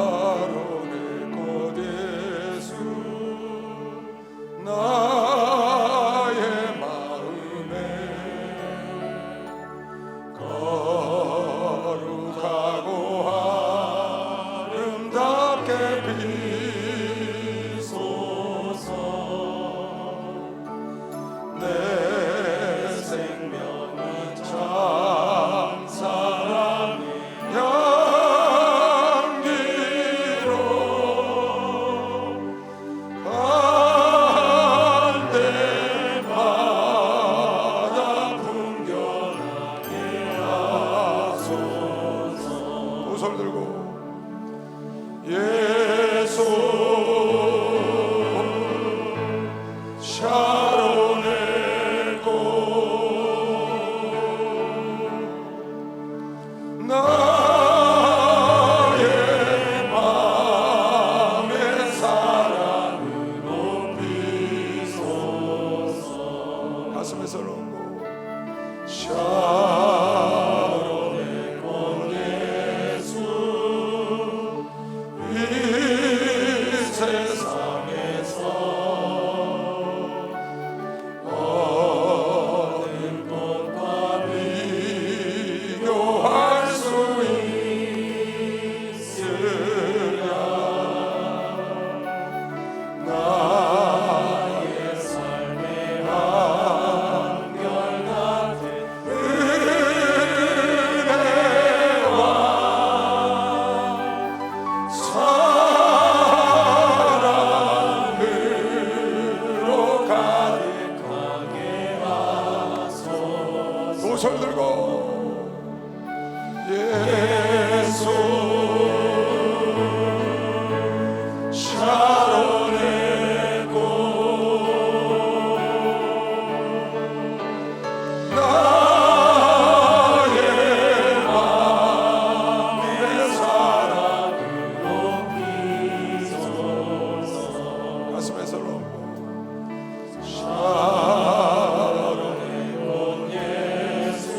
샤론의 꽃 예수 나의 마음에 거룩하고 아름답게 비소서. 내 생명은 참 사랑의 향기로 갈 때마다 풍겨나게 하소서. 두 손 들고 예수 샤론의 꽃 나의 맘의 사랑으로 비소서. 가슴에서 놓고 샤론의 꽃 예수 이 세상에서 어느 꽃과 비교할 수 있으랴. 나의 삶의 한결같은 은혜와 사랑으로 가득하게 하소서. 두 손 들고 예수 샤론의 꽃 나의 맘의 사랑으로 비소서. 가슴에서 놓고 샤론의 꽃 예수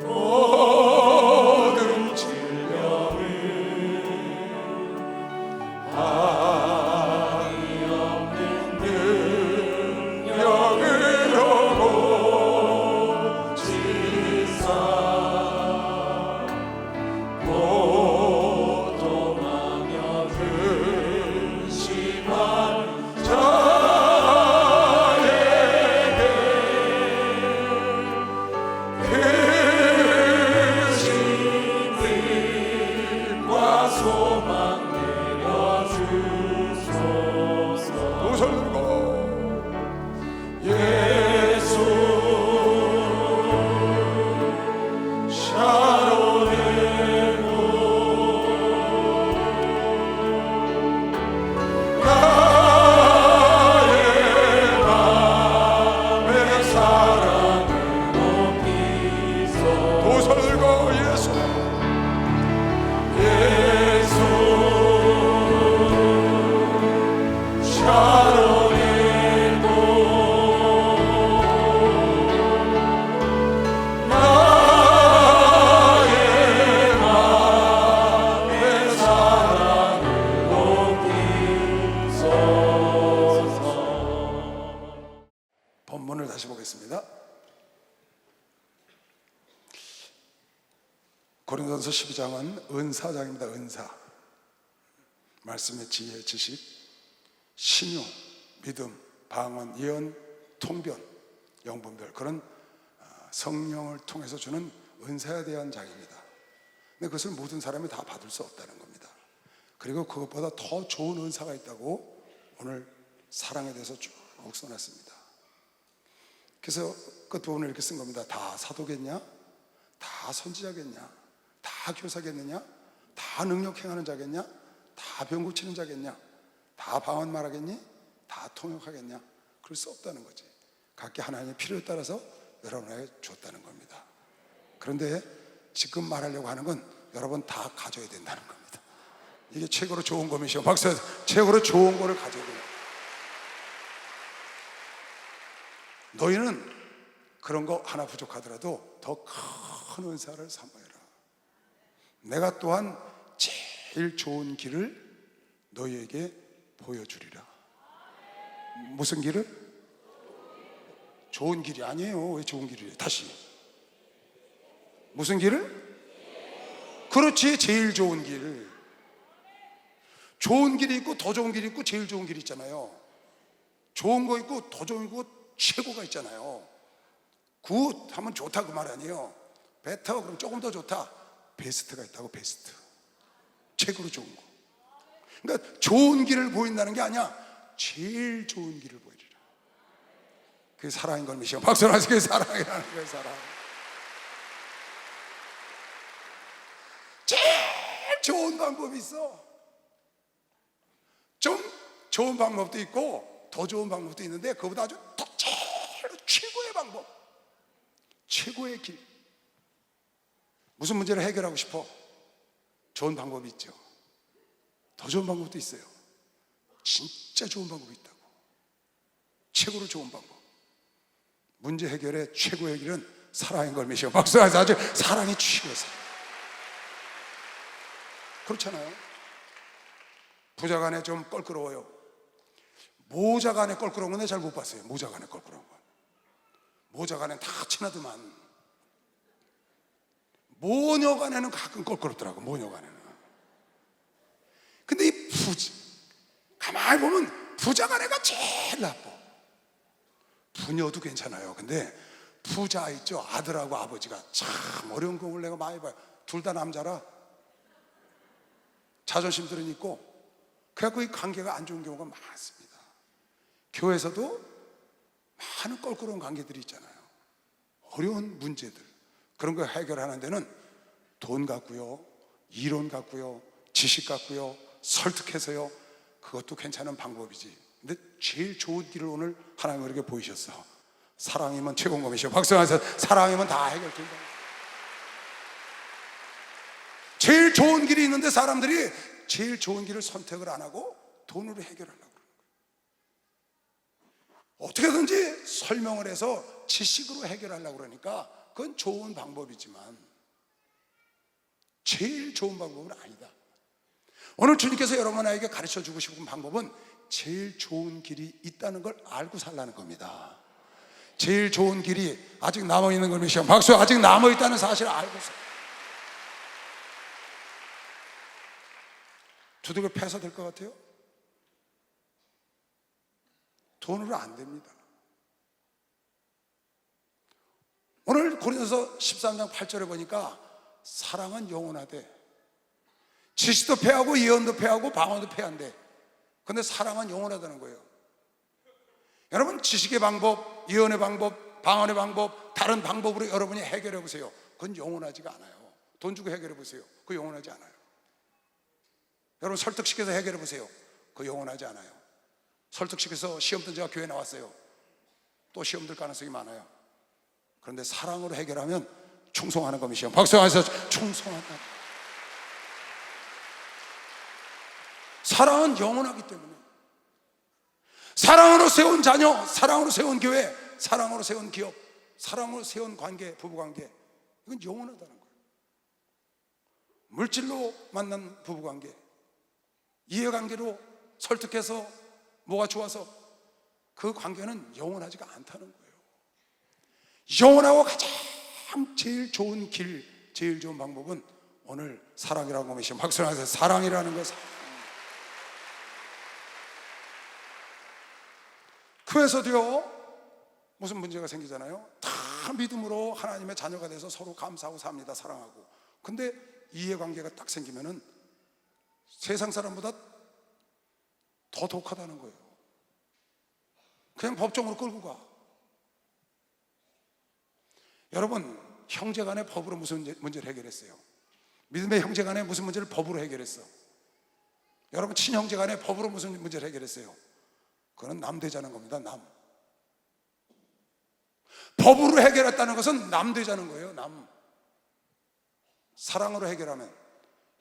모든 질병을 항이 없는 능력으로 고치사 고통하며 근심한 자에게 그 신들과 소망 내려주소서. 두 손 들고 예수 샤론의 꽃 나의 맘의 사랑으로 비소서. 두 손 들고 예수 예수 샤론의 꽃 나의 맘의 사랑으로 비소서. 본문을 다시 보겠습니다. 고린도전서 12장은 은사장입니다. 은사. 말씀의 지혜, 지식, 신유, 믿음, 방언, 예언, 통변, 영분별, 그런 성령을 통해서 주는 은사에 대한 장입니다. 근데 그것을 모든 사람이 다 받을 수 없다는 겁니다. 그리고 그것보다 더 좋은 은사가 있다고 오늘 사랑에 대해서 쭉 써놨습니다. 그래서 끝부분을 이렇게 쓴 겁니다. 다 사도겠냐? 다 선지자겠냐? 다 교사겠느냐? 다 능력 행하는 자겠냐? 다 병 고치는 자겠냐? 다 방언 말하겠니? 다 통역하겠냐? 그럴 수 없다는 거지. 각기 하나님의 필요에 따라서 여러분에게 줬다는 겁니다. 그런데 지금 말하려고 하는 건 여러분 다 가져야 된다는 겁니다. 이게 최고로 좋은 것이죠. 박수. 최고로 좋은 거를 가져야 돼요. 너희는 그런 거 하나 부족하더라도 더 큰 은사를 삼아라. 내가 또한 제일 좋은 길을 너희에게 보여주리라. 무슨 길을? 좋은 길이 아니에요. 왜 좋은 길이에요? 다시, 무슨 길을? 그렇지, 제일 좋은 길. 좋은 길이 있고 더 좋은 길이 있고 제일 좋은 길이 있잖아요. 좋은 거 있고 더 좋은 거 최고가 있잖아요. 굿 하면 좋다 그 말 아니에요. 베터 그럼 조금 더 좋다. 베스트가 있다고. 베스트, 최고로 좋은 거. 그러니까 좋은 길을 보인다는 게 아니야, 제일 좋은 길을 보여주라. 그게 사랑인 걸 믿으시고 박수를 하시고, 그게 사랑이라는 거예요. 사랑. 제일 좋은 방법이 있어. 좀 좋은 방법도 있고 더 좋은 방법도 있는데 그보다 아주 더 제일 최고의 방법, 최고의 길. 무슨 문제를 해결하고 싶어? 좋은 방법이 있죠. 더 좋은 방법도 있어요. 진짜 좋은 방법이 있다고. 최고로 좋은 방법. 문제 해결의 최고의 길은 사랑인 걸 믿으시고 박수하면서 아주 사랑이 최고였어요. 그렇잖아요. 부자간에 좀 껄끄러워요. 모자간에 껄끄러운 건 내가 잘 못 봤어요. 모자간에 껄끄러운 건. 모자간엔 다 친하더만 모녀간에는 가끔 껄끄럽더라고. 모녀간에는. 근데 이 가만히 보면 부자간에가 제일 나빠. 부녀도 괜찮아요. 근데 부자 있죠, 아들하고 아버지가 참 어려운 경우를 내가 많이 봐요. 둘 다 남자라 자존심들은 있고, 그래갖고 이 관계가 안 좋은 경우가 많습니다. 교회에서도 많은 껄끄러운 관계들이 있잖아요. 어려운 문제들, 그런 걸 해결하는 데는 돈 갖고요, 이론 갖고요, 지식 갖고요, 설득해서요, 그것도 괜찮은 방법이지. 근데 제일 좋은 길을 오늘 하나님 우리에게 보이셨어. 사랑이면 최고인 것이죠. 박수하면서 사랑이면 다 해결된다. 제일 좋은 길이 있는데 사람들이 제일 좋은 길을 선택을 안 하고 돈으로 해결하려고 그러는 거예요. 어떻게든지 설명을 해서 지식으로 해결하려고 그러니까 그건 좋은 방법이지만 제일 좋은 방법은 아니다. 오늘 주님께서 여러분에게 가르쳐 주고 싶은 방법은 제일 좋은 길이 있다는 걸 알고 살라는 겁니다. 제일 좋은 길이 아직 남아있는 걸 믿으시고 박수, 아직 남아있다는 사실을 알고 살아요. 두들겨 패서 될 것 같아요? 돈으로 안 됩니다. 오늘 고린도서 13장 8절에 보니까 사랑은 영원하대. 지식도 패하고 예언도 패하고 방언도 패한대. 근데 사랑은 영원하다는 거예요. 여러분, 지식의 방법, 예언의 방법, 방언의 방법, 다른 방법으로 여러분이 해결해 보세요. 그건 영원하지가 않아요. 돈 주고 해결해 보세요. 그거 영원하지 않아요. 여러분, 설득시켜서 해결해 보세요. 그거 영원하지 않아요. 설득시켜서 시험 던져가 교회 나왔어요. 또 시험 들 가능성이 많아요. 그런데 사랑으로 해결하면 충성하는 겁니다. 박수하면서 충성한다. 사랑은 영원하기 때문에, 사랑으로 세운 자녀, 사랑으로 세운 교회, 사랑으로 세운 기업, 사랑으로 세운 관계, 부부관계, 이건 영원하다는 거예요. 물질로 만난 부부관계, 이해관계로 설득해서 뭐가 좋아서 그 관계는 영원하지가 않다는 거예요. 영원하고 가장 제일 좋은 길, 제일 좋은 방법은 오늘 사랑이라고 하시면 박수를 하세요. 사랑이라는 것은 교회에서도요 무슨 문제가 생기잖아요. 다 믿음으로 하나님의 자녀가 돼서 서로 감사하고 삽니다. 사랑하고. 근데 이해관계가 딱 생기면은 세상 사람보다 더 독하다는 거예요. 그냥 법정으로 끌고 가. 여러분, 형제간에 법으로 무슨 문제를 해결했어요? 믿음의 형제간에 무슨 문제를 법으로 해결했어? 여러분, 친형제간에 법으로 무슨 문제를 해결했어요? 그건 남 되자는 겁니다. 남. 법으로 해결했다는 것은 남 되자는 거예요. 남. 사랑으로 해결하면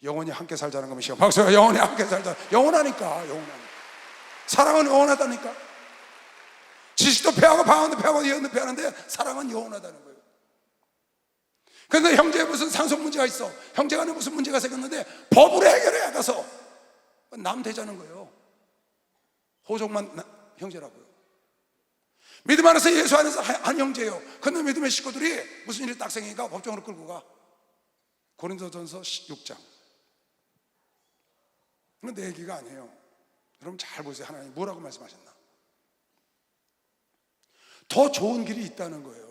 영원히 함께 살자는 겁니다. 박수가 영원히 함께 살자. 영원하니까, 영원하니까. 사랑은 영원하다니까. 지식도 패하고 방언도 패하고 예언도 패하는데 사랑은 영원하다는 거예요. 그런데 형제에 무슨 상속 문제가 있어, 형제 간에 무슨 문제가 생겼는데 법으로 해결해야 가서 남 되자는 거예요. 호족만 형제라고요. 믿음 안에서 예수 안에서 한 형제예요. 근데 믿음의 식구들이 무슨 일이 딱 생기니까 법정으로 끌고 가. 고린도전서 6장. 이건 내 얘기가 아니에요. 여러분 잘 보세요. 하나님 뭐라고 말씀하셨나? 더 좋은 길이 있다는 거예요.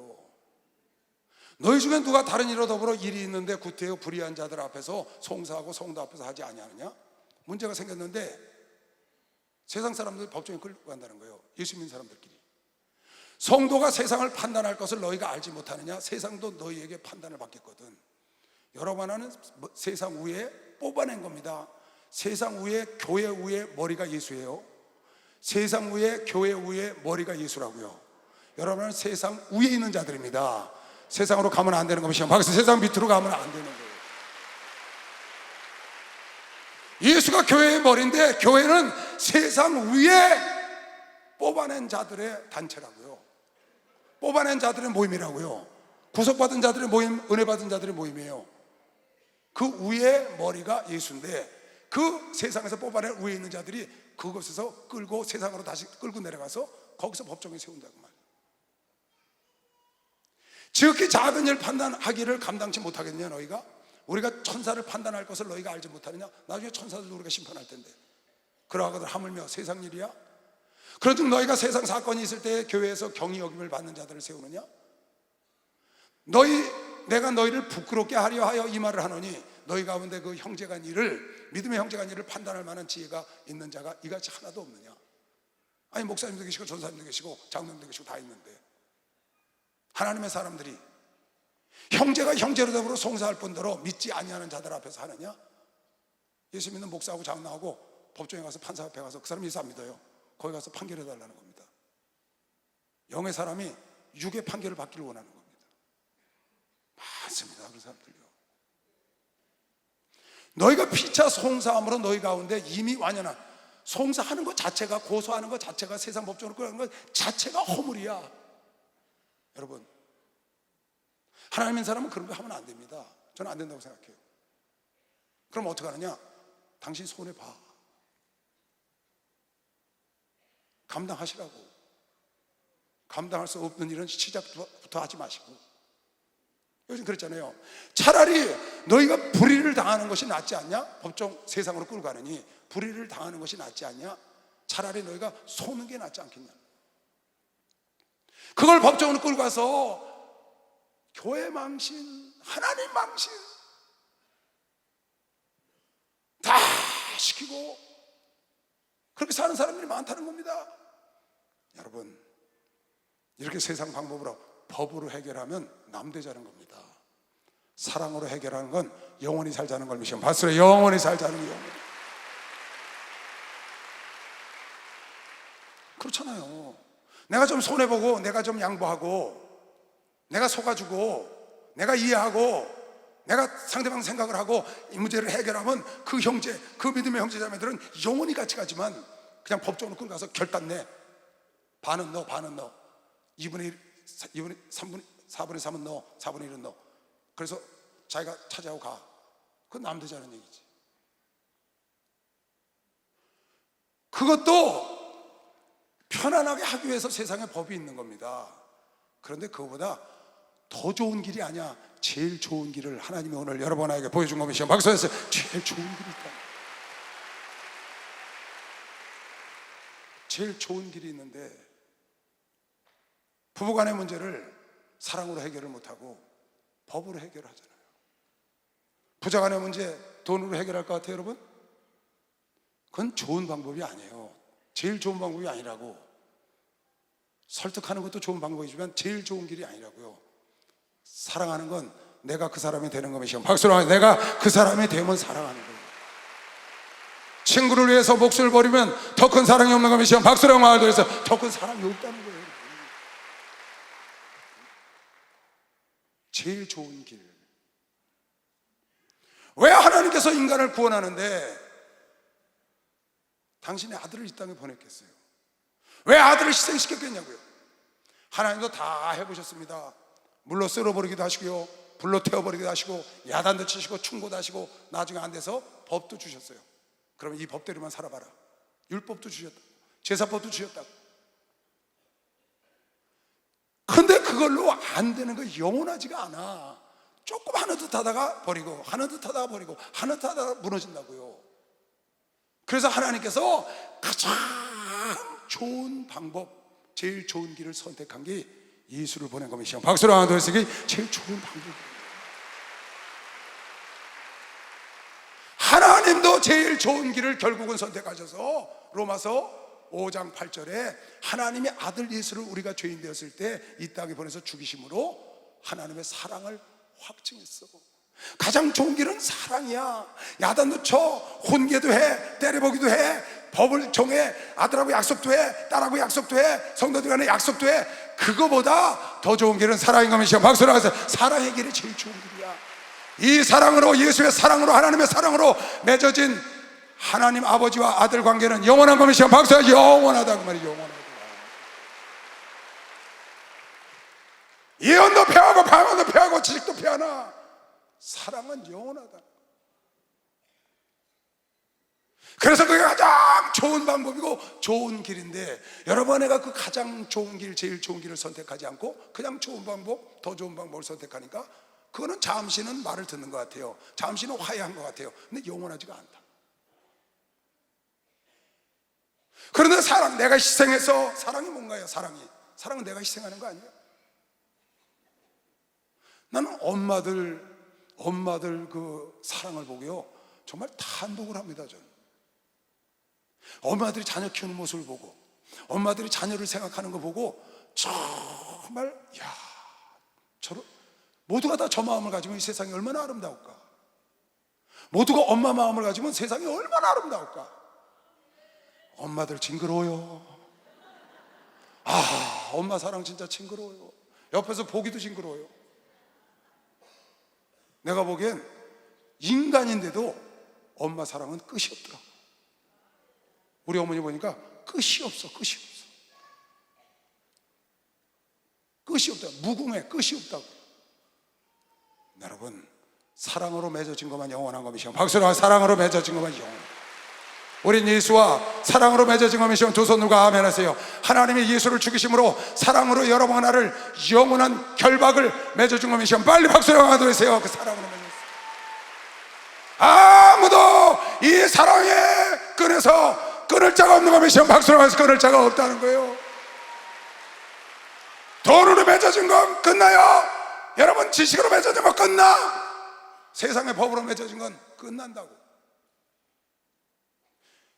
너희 중에 누가 다른 일로 더불어 일이 있는데 구태여 불의한 자들 앞에서 송사하고 성도 앞에서 하지 아니하느냐? 문제가 생겼는데 세상 사람들이 법정에 끌고 간다는 거예요. 예수 믿는 사람들끼리. 성도가 세상을 판단할 것을 너희가 알지 못하느냐? 세상도 너희에게 판단을 받겠거든. 여러분 하나는 세상 위에 뽑아낸 겁니다. 세상 위에, 교회 위에 머리가 예수예요. 세상 위에, 교회 위에 머리가 예수라고요. 여러분은 세상 위에 있는 자들입니다. 세상으로 가면 안 되는 것이요. 밖에서 세상 밑으로 가면 안 되는 거예요. 예수가 교회의 머리인데 교회는 세상 위에 뽑아낸 자들의 단체라고요. 뽑아낸 자들의 모임이라고요. 구속받은 자들의 모임, 은혜 받은 자들의 모임이에요. 그 위에 머리가 예수인데 그 세상에서 뽑아낸 위에 있는 자들이 그곳에서 끌고 세상으로 다시 끌고 내려가서 거기서 법정에 세운다고 말이에요. 지극히 작은 일 판단하기를 감당치 못하겠느냐 너희가? 우리가 천사를 판단할 것을 너희가 알지 못하느냐? 나중에 천사들도 우리가 심판할 텐데 그러하거든 하물며 세상 일이야? 그런즉 너희가 세상 사건이 있을 때 교회에서 경위 여김을 받는 자들을 세우느냐? 내가 너희를 부끄럽게 하려 하여 이 말을 하노니 너희 가운데 그 형제간 일을, 믿음의 형제간 일을 판단할 만한 지혜가 있는 자가 이같이 하나도 없느냐? 아니 목사님도 계시고 전사님도 계시고 장로님도 계시고 다 있는데 하나님의 사람들이 형제가 형제로 더불어 송사할 뿐더러 믿지 아니하는 자들 앞에서 하느냐? 예수 믿는 목사하고 장로하고 법정에 가서 판사 앞에 가서 그 사람이 예수 안 믿어요. 거기 가서 판결해 달라는 겁니다. 영의 사람이 육의 판결을 받기를 원하는 겁니다. 많습니다 그런 사람들요. 너희가 피차 송사함으로 너희 가운데 이미 완연한, 송사하는 것 자체가, 고소하는 것 자체가, 세상 법정으로 끌어가는 것 자체가 허물이야. 여러분 하나님의 사람은 그런 거 하면 안 됩니다. 저는 안 된다고 생각해요. 그럼 어떻게 하느냐? 당신 손해봐. 감당하시라고. 감당할 수 없는 일은 시작부터 하지 마시고. 요즘 그랬잖아요. 차라리 너희가 불의를 당하는 것이 낫지 않냐? 법정 세상으로 끌고 가느니 불의를 당하는 것이 낫지 않냐? 차라리 너희가 속는 게 낫지 않겠냐? 그걸 법정으로 끌고 가서 교회 망신, 하나님 망신 다 시키고 그렇게 사는 사람들이 많다는 겁니다. 여러분 이렇게 세상 방법으로 법으로 해결하면 남되자는 겁니다. 사랑으로 해결하는 건 영원히 살자는 걸 미션 봤어요. 영원히 살자는 게 영원히. 그렇잖아요. 내가 좀 손해보고 내가 좀 양보하고 내가 속아주고 내가 이해하고 내가 상대방 생각을 하고 이 문제를 해결하면 그 형제, 그 믿음의 형제자매들은 영원히 같이 가지만 그냥 법정으로 끌고 가서 결단 내. 반은 너, 반은 너. 2분의 1, 4분의 3은 너, 4분의 1은 너. 그래서 자기가 차지하고 가. 그건 남되자는 얘기지. 그것도 편안하게 하기 위해서 세상에 법이 있는 겁니다. 그런데 그거보다 더 좋은 길이 아니야. 제일 좋은 길을 하나님이 오늘 여러분에게 보여준 겁니다. 박수해서 제일 좋은 길이 있다. 제일 좋은 길이 있는데 부부간의 문제를 사랑으로 해결을 못하고 법으로 해결하잖아요. 부자간의 문제 돈으로 해결할 것 같아요, 여러분? 그건 좋은 방법이 아니에요. 제일 좋은 방법이 아니라고. 설득하는 것도 좋은 방법이지만 제일 좋은 길이 아니라고요. 사랑하는 건 내가 그 사람이 되는 것이요. 박수로 하면 내가 그 사람이 되면 사랑하는 거예요. 친구를 위해서 목숨을 버리면 더 큰 사랑이 없는 것이요. 박수로 말해서 더 큰 사랑이 없다는 거예요. 제일 좋은 길. 왜 하나님께서 인간을 구원하는데 당신의 아들을 이 땅에 보냈겠어요? 왜 아들을 희생시켰겠냐고요? 하나님도 다 해보셨습니다. 물로 썰어버리기도 하시고요, 불로 태워버리기도 하시고 야단도 치시고 충고도 하시고 나중에 안 돼서 법도 주셨어요. 그러면 이 법대로만 살아봐라. 율법도 주셨다. 제사법도 주셨다고. 근데 그걸로 안 되는 거 영원하지가 않아. 조금 하는 듯 하다가 버리고 하는 듯 하다가 버리고 하는 듯 하다가 무너진다고요. 그래서 하나님께서 가장 좋은 방법, 제일 좋은 길을 선택한 게 예수를 보낸 겁니다. 박수로 하나 더 해주세요. 제일 좋은 방법이에요. 하나님도 제일 좋은 길을 결국은 선택하셔서 로마서 5장 8절에 하나님의 아들 예수를 우리가 죄인 되었을 때 이 땅에 보내서 죽이심으로 하나님의 사랑을 확증했어. 가장 좋은 길은 사랑이야. 야단도 쳐, 혼계도 해, 때려보기도 해, 법을 정해, 아들하고 약속도 해, 딸하고 약속도 해, 성도들 간에 약속도 해. 그거보다 더 좋은 길은 사랑인 겁니다. 박수로 하세요. 사랑의 길이 제일 좋은 길이야. 이 사랑으로, 예수의 사랑으로, 하나님의 사랑으로 맺어진 하나님 아버지와 아들 관계는 영원한 겁니다. 박수. 영원하다 그 말이에요. 영원하다. 예언도 패하고 방언도 패하고 지식도 패하나 사랑은 영원하다. 그래서 그게 가장 좋은 방법이고 좋은 길인데, 여러분 내가 그 가장 좋은 길, 제일 좋은 길을 선택하지 않고 그냥 좋은 방법, 더 좋은 방법을 선택하니까 그거는 잠시는 말을 듣는 것 같아요. 잠시는 화해한 것 같아요. 근데 영원하지가 않다. 그런데 사랑, 내가 희생해서, 사랑이 뭔가요? 사랑은 내가 희생하는 거 아니에요? 나는 엄마들 그 사랑을 보고요 정말 탄복을 합니다. 저는 엄마들이 자녀 키우는 모습을 보고, 엄마들이 자녀를 생각하는 거 보고 정말 모두가 다 저 마음을 가지면 이 세상이 얼마나 아름다울까. 모두가 엄마 마음을 가지면 세상이 얼마나 아름다울까. 엄마들 징그러워요. 엄마 사랑 진짜 징그러워요. 옆에서 보기도 징그러워요. 내가 보기엔 인간인데도 엄마 사랑은 끝이 없더라. 우리 어머니 보니까 끝이 없어. 끝이 없다. 무궁해. 끝이 없다고. 여러분, 사랑으로 맺어진 것만 영원한 것이죠. 박수로. 사랑으로 맺어진 것만 영원한. 우린 예수와 사랑으로 맺어진 것이죠. 두 손들과 아멘 하세요. 하나님이 예수를 죽이심으로 사랑으로 여러분 하나를 영원한 결박을 맺어준 것이죠. 빨리 박수로 하도록 그 사랑으로 맺었어요. 아무도 이 사랑의 끈에서 끊을 자가 없는 것이죠. 박수로 해서 끊을 자가 없다는 거예요. 돈으로 맺어진 건 끝나요. 여러분, 지식으로 맺어진 건 끝나. 세상의 법으로 맺어진 건 끝난다고.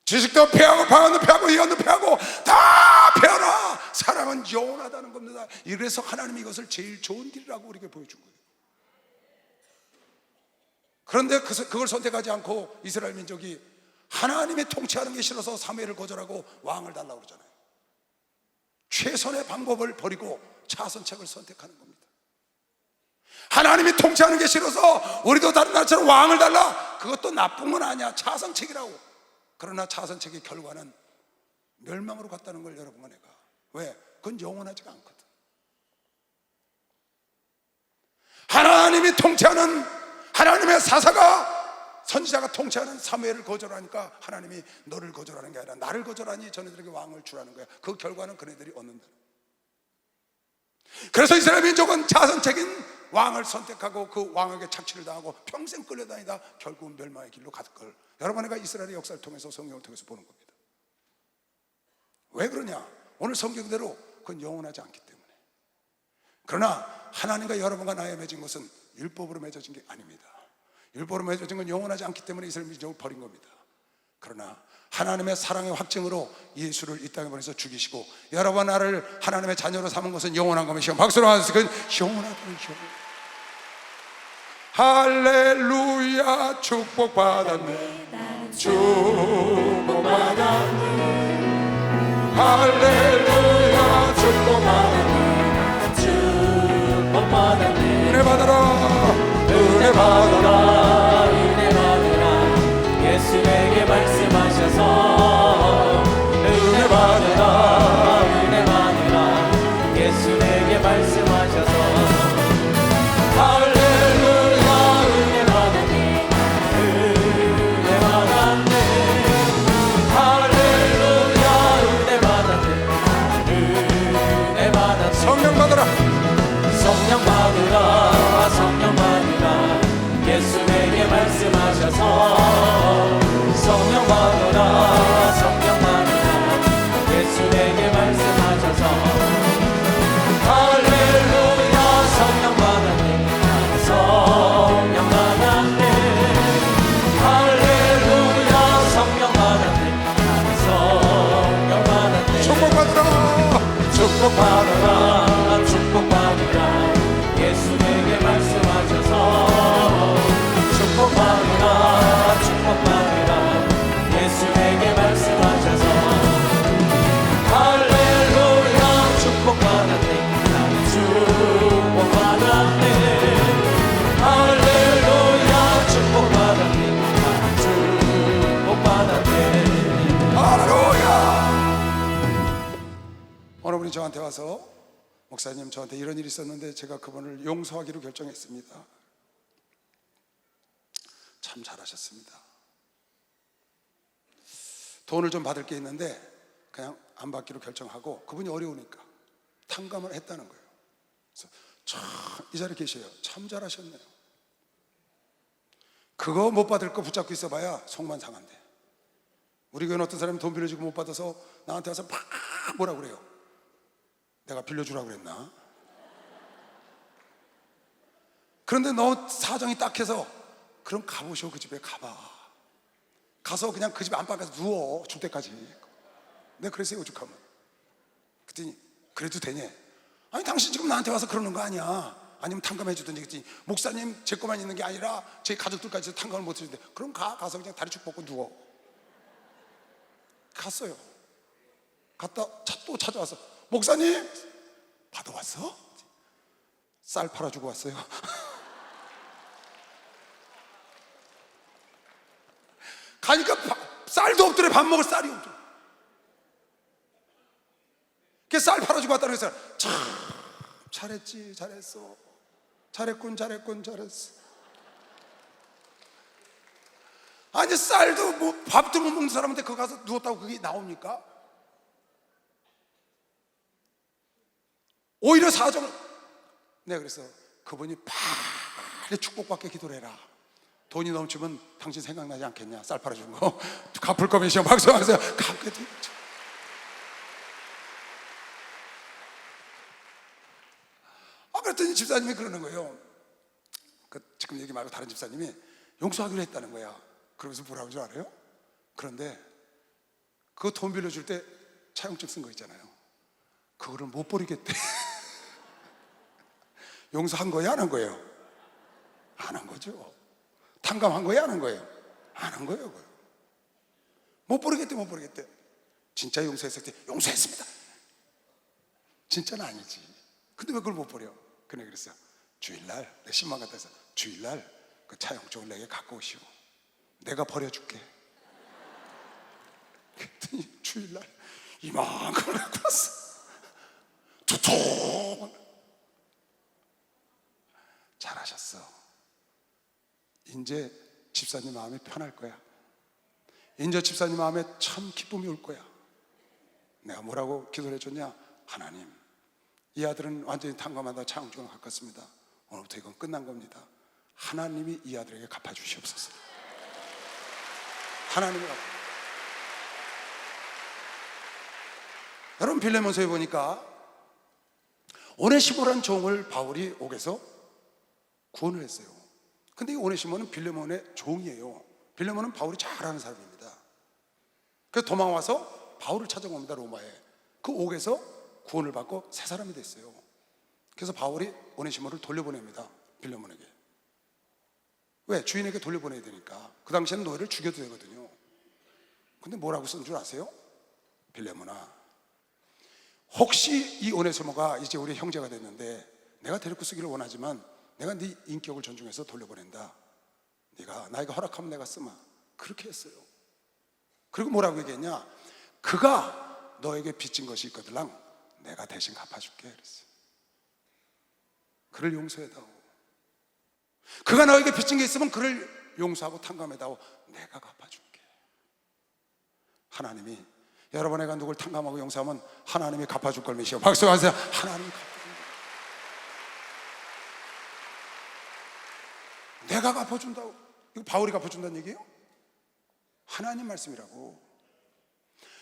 지식도 패하고 방언도 패하고 예언도 패하고 다 패하나 사랑은 영원하다는 겁니다. 이래서 하나님이 이것을 제일 좋은 길이라고 우리에게 보여준 거예요. 그런데 그걸 선택하지 않고 이스라엘 민족이 하나님이 통치하는 게 싫어서 사무엘을 거절하고 왕을 달라고 그러잖아요. 최선의 방법을 버리고 차선책을 선택하는 겁니다. 하나님이 통치하는 게 싫어서 우리도 다른 나라처럼 왕을 달라. 그것도 나쁜 건 아니야. 차선책이라고. 그러나 차선책의 결과는 멸망으로 갔다는 걸 여러분과 내가. 왜? 그건 영원하지가 않거든. 하나님이 통치하는, 하나님의 사사가, 선지자가 통치하는 사무엘을 거절하니까 하나님이 너를 거절하는 게 아니라 나를 거절하니 저네들에게 왕을 주라는 거야. 그 결과는 그네들이 얻는다. 그래서 이스라엘 민족은 차선책인 왕을 선택하고 그 왕에게 착취를 당하고 평생 끌려다니다 결국은 멸망의 길로 갔을 걸 여러분과 이스라엘의 역사를 통해서, 성경을 통해서 보는 겁니다. 왜 그러냐? 오늘 성경대로 그건 영원하지 않기 때문에. 그러나 하나님과 여러분과 나의 맺은 것은 율법으로 맺어진 게 아닙니다. 율법으로 맺어진 건 영원하지 않기 때문에 이스라엘 민족을 버린 겁니다. 그러나 하나님의 사랑의 확증으로 예수를 이 땅에 보내서 죽이시고 여러분 나를 하나님의 자녀로 삼은 것은 영원한 것이요. 박수로 하면서 그건 영원하다는 거. 할렐루야. 축복받았네. 축복받았네. 할렐루야. 축복받았네. 축복받았네. 은혜 받아라. 은혜 받아라. 은혜 받으라. 예수 내게 말씀하셔서 은혜 받으라. 은혜 받으라. 예수 내게 말씀하셔서 할렐루야. 저한테 와서 목사님, 저한테 이런 일이 있었는데 제가 그분을 용서하기로 결정했습니다. 참 잘하셨습니다. 돈을 좀 받을 게 있는데 그냥 안 받기로 결정하고, 그분이 어려우니까 탕감을 했다는 거예요. 그래서 참 이 자리에 계셔요. 참 잘하셨네요. 그거 못 받을 거 붙잡고 있어봐야 속만 상한대. 우리 교회는 어떤 사람이 돈 빌려주고 못 받아서 나한테 와서 막 뭐라 그래요. 내가 빌려주라고 그랬나? 그런데 너 사정이 딱해서 그럼 가보시오. 그 집에 가봐. 가서 그냥 그 집 안방에서 누워 줄 때까지. 내가 그랬어요. 오죽하면. 그랬더니 그래도 되냐? 아니 당신 지금 나한테 와서 그러는 거 아니야. 아니면 탕감해 주든지. 그랬더니 목사님 제 것만 있는 게 아니라 제 가족들까지 탕감을 못 해주는데, 그럼 가서 그냥 다리 쭉 뻗고 누워. 갔어요. 갔다 또 찾아와서 목사님 받아왔어? 쌀 팔아주고 왔어요. 가니까 쌀도 없더래. 밥 먹을 쌀이 없더래. 쌀 팔아주고 왔다고 해서 참 잘했지, 잘했어, 잘했군, 잘했어. 아니 쌀도 뭐 밥도 못 먹는 사람한테 거기 가서 누웠다고 그게 나옵니까? 오히려 사정을. 내가 그래서 그분이 빨리 축복받게 기도를 해라. 돈이 넘치면 당신 생각나지 않겠냐? 쌀 팔아준 거 갚을 거면 시험 박수하세요. 갚게 되죠. 그랬더니 집사님이 그러는 거예요. 지금 얘기 말고 다른 집사님이 용서하기로 했다는 거야. 그러면서 뭐라고 줄 알아요? 그런데 그 돈 빌려줄 때 차용증 쓴 거 있잖아요. 그거를 못 버리겠대. 용서한 거예요, 안 한 거예요? 안 한 거죠. 탕감한 거예요, 안 한 거예요? 안 한 거예요. 그거. 못 버리겠대. 진짜 용서했을 때 용서했습니다. 진짜는 아니지. 근데 왜 그걸 못 버려? 그래 그랬어요. 주일날 내가 10만 갖다 해서 주일날 그 차용증을 내게 갖고 오시오. 내가 버려줄게. 그랬더니 주일날 이만큼을 갖고 왔어. 두툼. 잘하셨어. 이제 집사님 마음이 편할 거야. 이제 집사님 마음에 참 기쁨이 올 거야. 내가 뭐라고 기도를 해줬냐? 하나님, 이 아들은 완전히 탕감하다 차용증을 갖고 왔습니다. 오늘부터 이건 끝난 겁니다. 하나님이 이 아들에게 갚아주시옵소서. 하나님이 갚아. 여러분 빌레몬서에 보니까 오네시모라는 종을 바울이 옥에서 구원을 했어요. 근데 이 오네시모는 빌레몬의 종이에요. 빌레몬은 바울이 잘 아는 사람입니다. 그래서 도망와서 바울을 찾아옵니다. 로마에. 그 옥에서 구원을 받고 새 사람이 됐어요. 그래서 바울이 오네시모를 돌려보냅니다. 빌레몬에게. 왜? 주인에게 돌려보내야 되니까. 그 당시에는 너희를 죽여도 되거든요. 근데 뭐라고 쓴 줄 아세요? 빌레몬아, 혹시 이 오네시모가 이제 우리 형제가 됐는데 내가 데리고 쓰기를 원하지만 내가 네 인격을 존중해서 돌려보낸다. 네가 나에게 허락하면 내가 쓰마. 그렇게 했어요. 그리고 뭐라고 얘기했냐? 그가 너에게 빚진 것이 있거들랑 내가 대신 갚아줄게 그랬어요. 그를 용서해다오. 그가 너에게 빚진 게 있으면 그를 용서하고 탕감해다오. 내가 갚아줄게. 하나님이 여러분에게 누굴 탕감하고 용서하면 하나님이 갚아줄 걸 믿으시오. 박수하세요. 하나님이 갚아준다. 내가 갚아준다고. 이거 바울이 갚아준다는 얘기예요? 하나님 말씀이라고.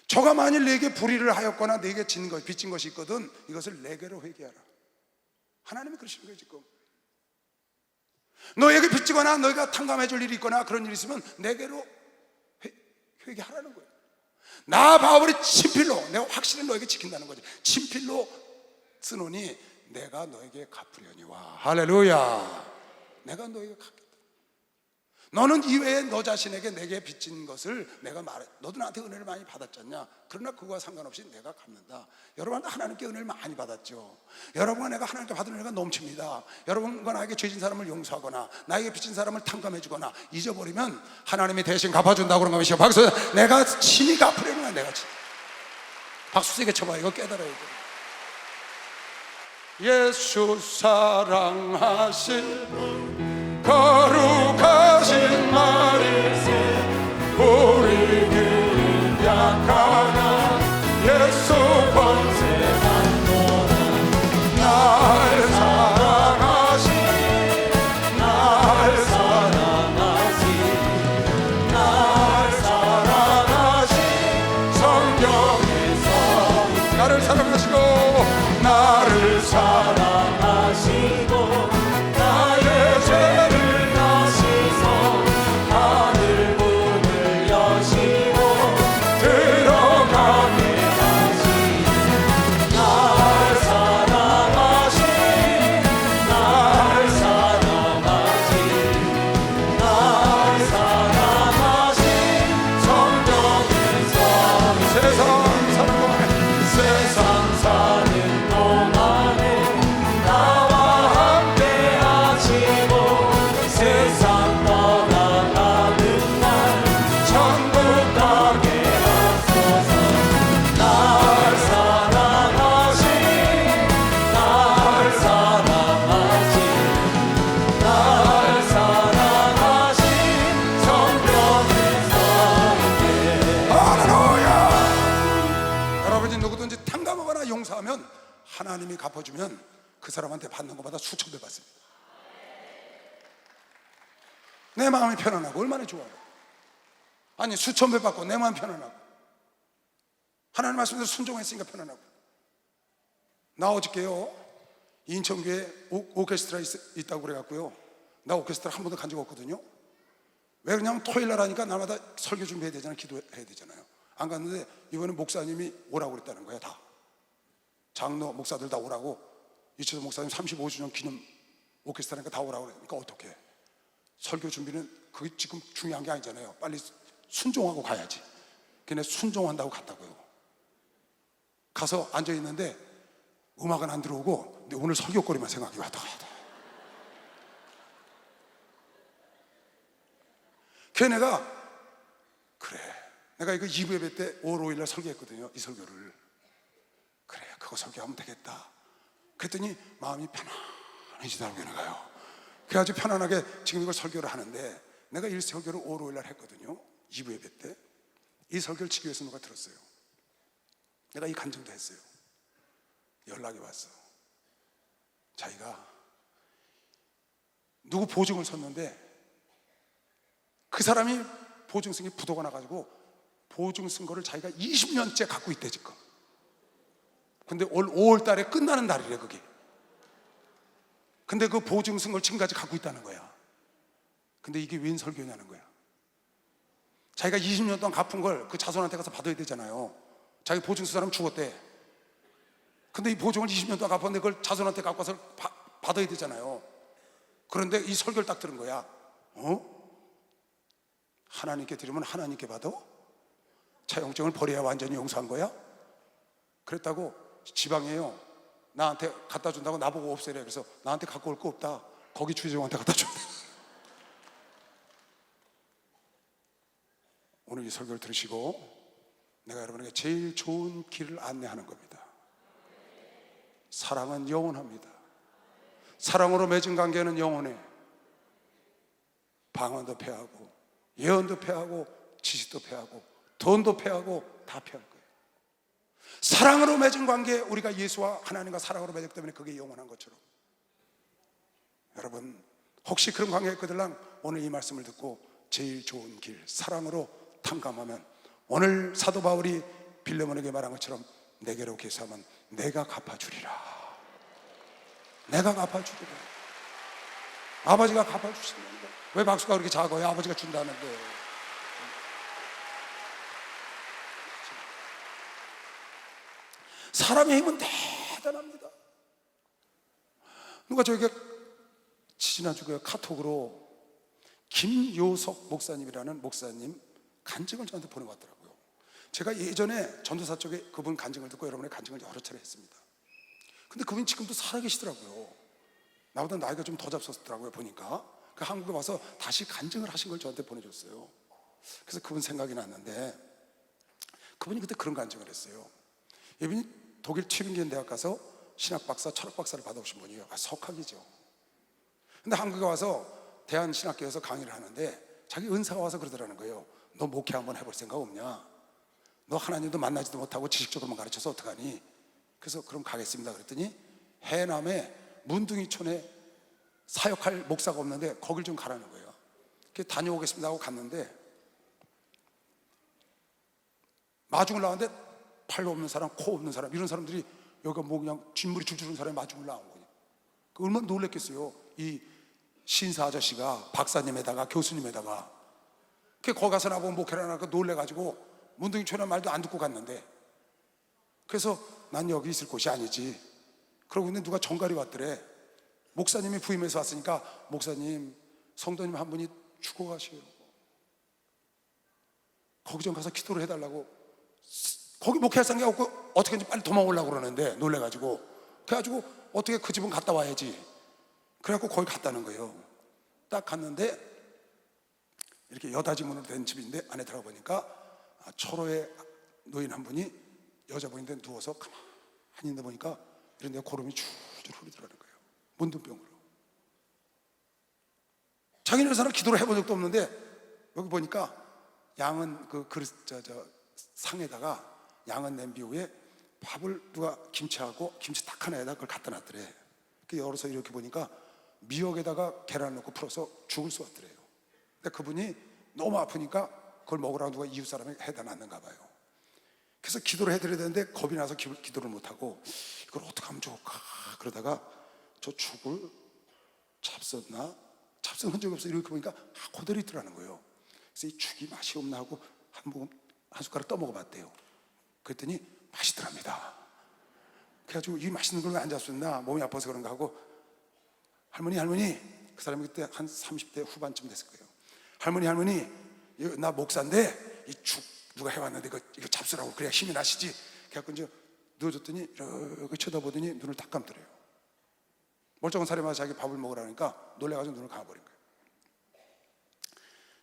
저가 만일 내게 불의를 하였거나 내게 빚진 것이 있거든 이것을 내게로 회개하라. 하나님이 그러시는 거예요. 지금 너에게 빚지거나 너희가 탕감해 줄 일이 있거나 그런 일이 있으면 내게로 회개하라는 거예요. 나 바울이 친필로 내가 확실히 너에게 지킨다는 거지. 친필로 쓰노니 내가 너에게 갚으려니와. 할렐루야. 내가 너에게 갚겠다. 너는 이외에 너 자신에게 내게 빚진 것을 내가 말해. 너도 나한테 은혜를 많이 받았잖냐. 그러나 그거와 상관없이 내가 갚는다. 여러분도 하나님께 은혜를 많이 받았죠. 여러분과 내가 하나님께 받은 은혜가 넘칩니다. 여러분과 나에게 죄진 사람을 용서하거나 나에게 빚진 사람을 탕감해 주거나 잊어버리면 하나님이 대신 갚아준다고 그런 것이요. 박수. 내가 친히 갚으려는 거야. 내가 친히. 박수 세게 쳐봐. 이거 깨달아야 돼. 예수 사랑하신 거룩하신 말일세 우리 길 약하나 예수 권세 날 사랑하신 날 사랑하신 성령에서 나를 사랑하시고 나를 사랑하시고 나의 죄를 다시서 하늘 문을 여시고 들어가게 하시니 날 사랑하신 날 사랑하신 날 사랑하신 성령에서 세상 사는 동안에 세상 사는 동안에 나와 함께 하시고 세상 떠나가는 날 천국 가게 하소서 날 사랑하신 날 사랑하신 날 사랑하신 성령에서 할렐루야. 여러분이 누구든지 탕감하거나 용서하면 하나님이 갚아주면 그 사람한테 받는 것보다 수천 배 받습니다. 내 마음이 편안하고 얼마나 좋아요. 아니 수천 배 받고 내 마음 편안하고 하나님 말씀대로 순종했으니까 편안하고. 나 어저께요 인천교회 오케스트라 있다고 그래갖고요 나 오케스트라 한 번도 간 적 없거든요. 왜 그러냐면 토요일날 하니까 날마다 설교 준비해야 되잖아요. 기도해야 되잖아요. 안 갔는데 이번에 목사님이 오라고 그랬다는 거야. 다 장로 목사들 다 오라고. 이철수 목사님 35주년 기념 오케스트라니까 다 오라고 그러니까 어떡해. 설교 준비는 그게 지금 중요한 게 아니잖아요. 빨리 순종하고 가야지. 걔네 순종한다고 갔다고요. 가서 앉아있는데 음악은 안 들어오고 근데 오늘 설교거리만 생각이 왔다 갔다. 걔네가 그래 내가 이거 2부 예배 때 5월 5일날 설교했거든요. 이 설교를 그래 그거 설교하면 되겠다 그랬더니 마음이 편안해지더라고요. 걔네가요. 그래가지고 편안하게 지금 이걸 설교를 하는데 내가 이 설교를 5월 5일날 했거든요. 2부 예배 때 이 설교를 치기 위해서 누가 들었어요. 내가 이 간증도 했어요. 연락이 왔어. 자기가 누구 보증을 섰는데 그 사람이 보증승이 부도가 나가지고 보증 쓴 거를 자기가 20년째 갖고 있대 지금. 근데 올 5월 달에 끝나는 날이래 그게. 근데 그 보증 쓴 걸 지금까지 갖고 있다는 거야. 근데 이게 웬 설교냐는 거야. 자기가 20년 동안 갚은 걸 그 자손한테 가서 받아야 되잖아요. 자기 보증 쓴 사람 죽었대. 근데 이 보증을 20년 동안 갚았는데 그걸 자손한테 갖고 와서 받아야 되잖아요. 그런데 이 설교를 딱 들은 거야. 하나님께 드리면 하나님께 받아? 차용증을 버려야 완전히 용서한 거야? 그랬다고 지방에요 나한테 갖다 준다고 나보고 없애래. 그래서 나한테 갖고 올 거 없다. 거기 주지종한테 갖다 준대. 오늘 이 설교를 들으시고 내가 여러분에게 제일 좋은 길을 안내하는 겁니다. 사랑은 영원합니다. 사랑으로 맺은 관계는 영원해. 방언도 패하고 예언도 패하고 지식도 패하고 돈도 패하고 다 패할 거예요. 사랑으로 맺은 관계, 우리가 예수와 하나님과 사랑으로 맺었기 때문에 그게 영원한 것처럼. 여러분 혹시 그런 관계가 있거들랑 오늘 이 말씀을 듣고 제일 좋은 길 사랑으로 탕감하면 오늘 사도 바울이 빌레몬에게 말한 것처럼 내게로 계수하면 내가 갚아주리라. 내가 갚아주리라. 아버지가 갚아주신다는데 왜 박수가 그렇게 작아요? 아버지가 준다는데. 사람의 힘은 대단합니다. 누가 저에게 지난주에 카톡으로 김요석 목사님이라는 목사님 간증을 저한테 보내왔더라고요. 제가 예전에 전도사 쪽에 그분 간증을 듣고 여러분의 간증을 여러 차례 했습니다. 근데 그분이 지금도 살아계시더라고요. 나보다 나이가 좀 더 잡섰더라고요. 보니까 그 한국에 와서 다시 간증을 하신 걸 저한테 보내줬어요. 그래서 그분 생각이 났는데 그분이 그때 그런 간증을 했어요. 이분이 독일 튜빙겐 대학 가서 신학 박사, 철학 박사를 받아오신 분이에요. 석학이죠. 근데 한국에 와서 대한신학교에서 강의를 하는데 자기 은사가 와서 그러더라는 거예요. 너 목회 한번 해볼 생각 없냐? 너 하나님도 만나지도 못하고 지식적으로만 가르쳐서 어떡하니? 그래서 그럼 가겠습니다 그랬더니 해남에 문둥이촌에 사역할 목사가 없는데 거길 좀 가라는 거예요. 그래서 다녀오겠습니다 하고 갔는데 마중을 나왔는데 팔 없는 사람, 코 없는 사람, 이런 사람들이 여기가 뭐 그냥 진물이 줄줄 흐르는 사람이 마중을 나온 거예요. 그 얼마나 놀랬겠어요. 이 신사 아저씨가 박사님에다가 교수님에다가. 그 거기 가서 나보고 목회를 하니까 놀래가지고 문둥이촌에 말도 안 듣고 갔는데, 그래서 난 여기 있을 곳이 아니지. 그러고 있는데 누가 정갈이 왔더래. 목사님이 부임해서 왔으니까 목사님, 성도님 한 분이 죽어가셔요. 거기 좀 가서 기도를 해달라고. 거기 목회할 생각이 없고 어떻게든지 빨리 도망오려고 그러는데 놀래가지고, 그래가지고 어떻게 그 집은 갔다 와야지. 그래갖고 거기 갔다는 거예요. 딱 갔는데 이렇게 여닫이문으로 된 집인데 안에 들어가 보니까 철호의 노인 한 분이 여자분인데 누워서 가만히 있는데 보니까 이런 데 고름이 줄줄 흐르더라는 거예요. 문둥병으로. 자기네 사람 기도를 해본 적도 없는데 여기 보니까 양은 그 그릇 상에다가 양은 냄비 위에 밥을 누가 김치하고 김치 딱 하나에다 그걸 갖다 놨더래. 그 열어서 이렇게 보니까 미역에다가 계란 넣고 풀어서 죽을 쏘았더래요. 근데 그분이 너무 아프니까 그걸 먹으라고 누가 이웃 사람이 해다 놨는가 봐요. 그래서 기도를 해드려야 되는데 겁이 나서 기도를 못하고 이걸 어떻게 하면 좋을까 그러다가 저 죽을 잡섰나? 잡선 흔적이 없어. 이렇게 보니까 그대로 있더라는 거예요. 그래서 이 죽이 맛이 없나 하고 한 숟가락 떠먹어봤대요. 그랬더니 맛있더랍니다. 그래가지고 이 맛있는 걸 왜 안 잡수나 몸이 아파서 그런가 하고 할머니 그 사람이 그때 한 30대 후반쯤 됐을 거예요. 할머니 나 목사인데 이 죽 누가 해왔는데 이거 잡수라고 그래야 힘이 나시지. 그래갖고 이제 누워줬더니 이렇게 쳐다보더니 눈을 딱 감더래요. 멀쩡한 사람이 자기 밥을 먹으라니까 놀래가지고 눈을 감아버린 거예요.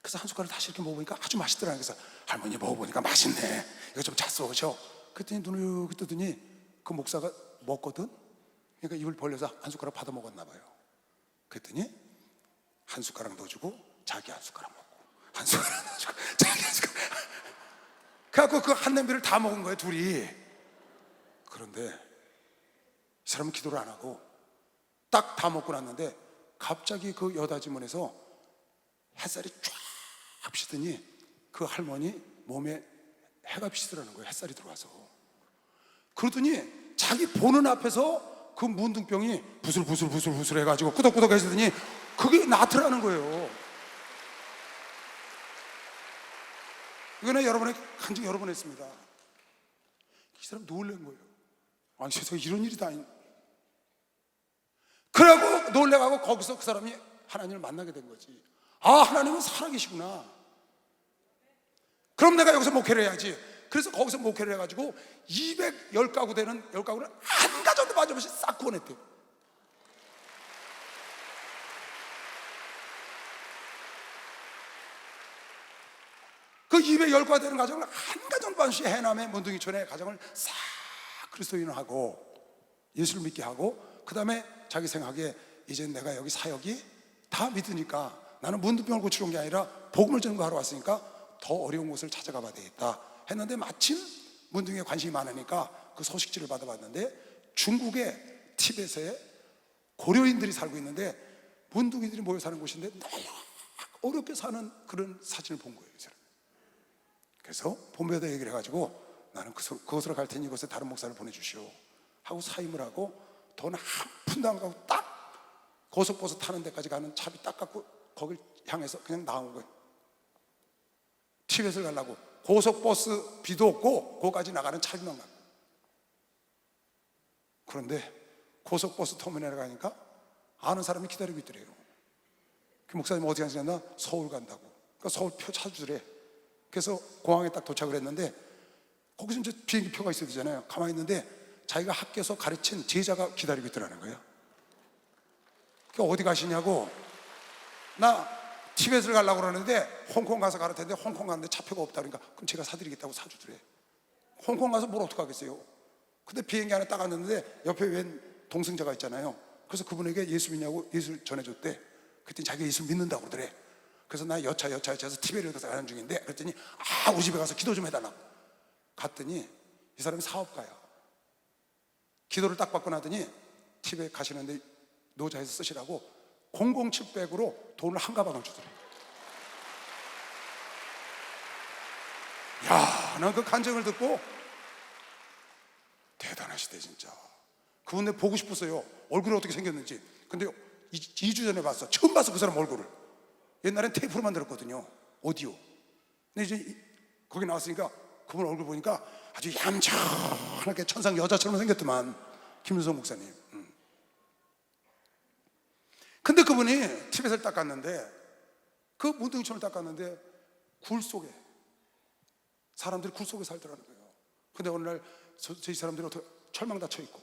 그래서 한 숟가락 다시 이렇게 먹어보니까 아주 맛있더라고요. 그래서 할머니 먹어보니까 맛있네. 이거 좀 잤어, 그죠? 그랬더니 눈을 이렇게 뜨더니 그 목사가 먹거든? 그러니까 입을 벌려서 한 숟가락 받아 먹었나 봐요. 그랬더니 한 숟가락 넣어주고 자기 한 숟가락 먹고 한 숟가락 넣어주고 자기 한 숟가락. 그래갖고 그 한 냄비를 다 먹은 거예요, 둘이. 그런데 이 사람은 기도를 안 하고 딱 다 먹고 났는데 갑자기 그 여닫이문에서 햇살이 쫙 비치더니 그 할머니 몸에 해가 비치더라는 거예요. 햇살이 들어와서. 그러더니 자기 보는 앞에서 그 문둥병이 부슬부슬 해가지고 꾸덕꾸덕 해지더니 그게 나트라는 거예요. 이거는 여러분의 간증 여러 번 했습니다. 이 사람 놀란 거예요. 아니 세상에 이런 일이 다 있네. 그러고 놀래가고 거기서 그 사람이 하나님을 만나게 된 거지. 아, 하나님은 살아계시구나. 그럼 내가 여기서 목회를 해야지. 그래서 거기서 목회를 해가지고 210가구 되는 10가구를 한 가정도 빠짐없이 싹 구원했대요. 그 210가구 되는 가정을 한 가정 빠짐없이 해남의 문둥이촌의 가정을 싹 그리스도인하고 예수를 믿게 하고, 그 다음에 자기 생각에 이제 내가 여기 사역이 다 믿으니까 나는 문둥병을 고치러 온 게 아니라 복음을 전거하러 왔으니까 더 어려운 곳을 찾아가 봐야 되겠다 했는데 마침 문둥이에 관심이 많으니까 그 소식지를 받아봤는데 중국의 티벳에 고려인들이 살고 있는데 문둥이들이 모여 사는 곳인데 너무 어렵게 사는 그런 사진을 본 거예요, 이 사람. 그래서 본부에다 얘기를 해가지고 나는 그곳으로 갈 테니 이곳에 다른 목사를 보내주시오 하고 사임을 하고 돈 한 푼도 안 가고 딱 고속버스 타는 데까지 가는 차비 딱 갖고 거길 향해서 그냥 나온 거예요. 티벳을 가려고 고속버스 비도 없고 거기까지 나가는 차비만 가고. 그런데 고속버스 터미널에 가니까 아는 사람이 기다리고 있더래요. 그 목사님 어디 가시냐? 서울 간다고. 그러니까 서울 표 찾으래. 그래서 공항에 딱 도착을 했는데 거기서 이제 비행기 표가 있어야 되잖아요. 가만히 있는데 자기가 학교에서 가르친 제자가 기다리고 있더라는 거예요. 그 어디 가시냐고. 나 티벳을 가려고 그러는데 홍콩 가서 가를 텐데 홍콩 가는데 차표가 없다 그러니까 그럼 제가 사드리겠다고 사주더래. 홍콩 가서 뭘 어떡하겠어요? 근데 비행기 안에 딱 앉았는데 옆에 웬 동승자가 있잖아요. 그래서 그분에게 예수 믿냐고 예수를 전해줬대. 그랬더니 자기가 예수 믿는다고 그러더래. 그래서 나 여차해서 티베리아에 가서 가는 중인데, 그랬더니 우리 집에 가서 기도 좀 해달라고. 갔더니 이 사람이 사업가야. 기도를 딱 받고 나더니 티베리아 가시는데 노자에서 쓰시라고 007백으로 돈을 한 가방을 주더래. 야, 난 그 간증을 듣고 대단하시대 진짜. 그분 내 보고 싶었어요. 얼굴이 어떻게 생겼는지. 근데 2주 전에 봤어. 처음 봤어 그 사람 얼굴을. 옛날엔 테이프로만 들었거든요, 오디오. 근데 이제 거기 나왔으니까 그분 얼굴 보니까 아주 얌전하게 천상 여자처럼 생겼더만, 김윤성 목사님. 근데 그분이 티벳을 닦았는데, 그 문둥이촌을 닦았는데 굴 속에, 사람들이 굴 속에 살더라는 거예요. 근데 어느 날 저희 사람들이 어떻게 철망 닫혀 있고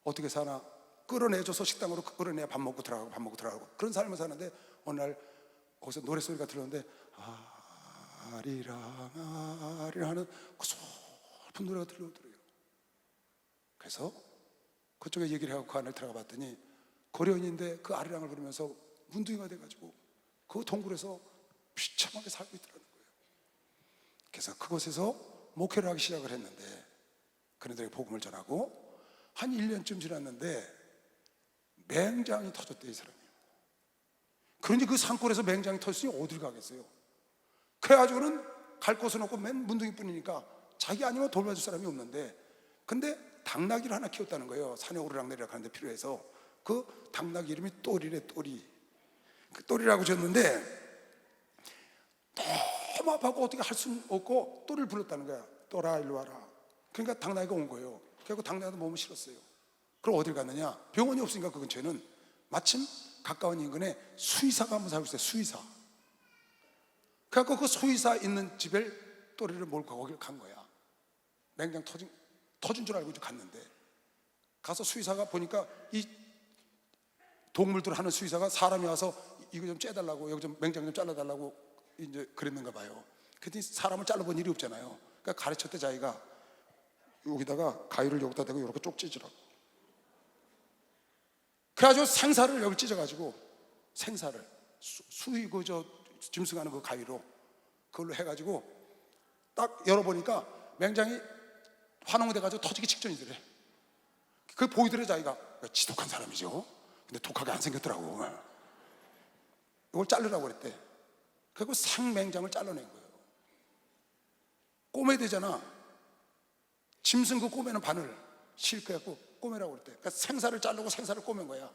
어떻게 사나, 끌어내줘서 식당으로 끌어내야 밥 먹고 들어가고 그런 삶을 사는데, 어느 날 거기서 노래소리가 들렸는데 아리랑 아리랑 하는 그 슬픈 노래가 들려오더래요. 그래서 그쪽에 얘기를 하고 그 안에 들어가 봤더니 거려인인데 그 아리랑을 부르면서 문둥이가 돼가지고 그 동굴에서 비참하게 살고 있더라는 거예요. 그래서 그곳에서 목회를 하기 시작을 했는데, 그네들에게 복음을 전하고 한 1년쯤 지났는데 맹장이 터졌대, 이 사람이. 그러니 그 산골에서 맹장이 터졌으니 어딜 가겠어요. 그래가지고는 갈 곳은 없고 맨 문둥이뿐이니까 자기 아니면 돌봐줄 사람이 없는데, 근데 당나귀를 하나 키웠다는 거예요. 산에 오르락내리락 하는데 필요해서. 그 당나귀 이름이 또리래, 또리. 그 또리라고 지었는데 너무 아파하고 어떻게 할 수는 없고 또리를 불렀다는 거야. 또라 일로 와라. 그러니까 당나귀가 온 거예요. 그래서 당나귀도 몸을 실었어요. 그럼 어딜 갔느냐? 병원이 없으니까 그 근처에는 마침 가까운 인근에 수의사가 한번 살고 있어요. 수의사. 그래서 그 수의사 있는 집에 또리를 몰고 거기를 간 거야. 맹장 터진 줄 알고 갔는데, 가서 수의사가 보니까 이 동물들 하는 수의사가 사람이 와서 이거 좀 째달라고, 여기 좀 맹장 좀 잘라달라고 이제 그랬는가 봐요. 그랬더니 사람을 잘라본 일이 없잖아요. 그러니까 가르쳤대, 자기가. 여기다가 가위를 여기다 대고 이렇게 쪽 찢으라고. 그래가지고 생사를 여기 찢어가지고, 생사를 수의 그저 짐승하는 그 가위로 그걸로 해가지고 딱 열어보니까 맹장이 환원돼가지고 터지기 직전이더래. 그게 보이더래, 자기가. 지독한 사람이죠. 근데 독하게 안 생겼더라고. 이걸 자르라고 그랬대. 그리고 생맹장을 잘라낸 거예요. 꼬매야 되잖아. 짐승 그 꼬매는 바늘 실크해갖고 꼬매라고 그랬대. 그러니까 생사를 자르고 생사를 꼬맨 거야.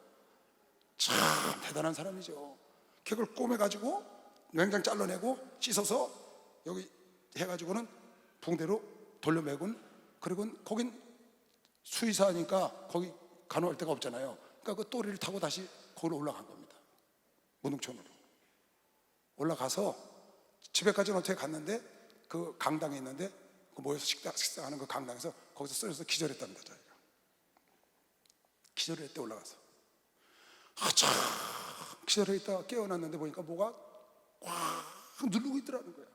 참 대단한 사람이죠. 그걸 꼬매가지고 맹장 잘라내고 씻어서 여기 해가지고는 붕대로 돌려매군. 그리고 거긴 수의사니까 거기 간호할 데가 없잖아요. 그러니까 그 또리를 타고 다시 거기로 올라간 겁니다. 문흥촌으로 올라가서 집에까지는 어떻게 갔는데, 그 강당에 있는데 그 모여서 식사하는 그 강당에서 거기서 쓰러져서 기절했답니다. 자기가 기절을 했대. 올라가서 참 기절해 있다가 깨어났는데 보니까 뭐가 꽉 누르고 있더라는 거야.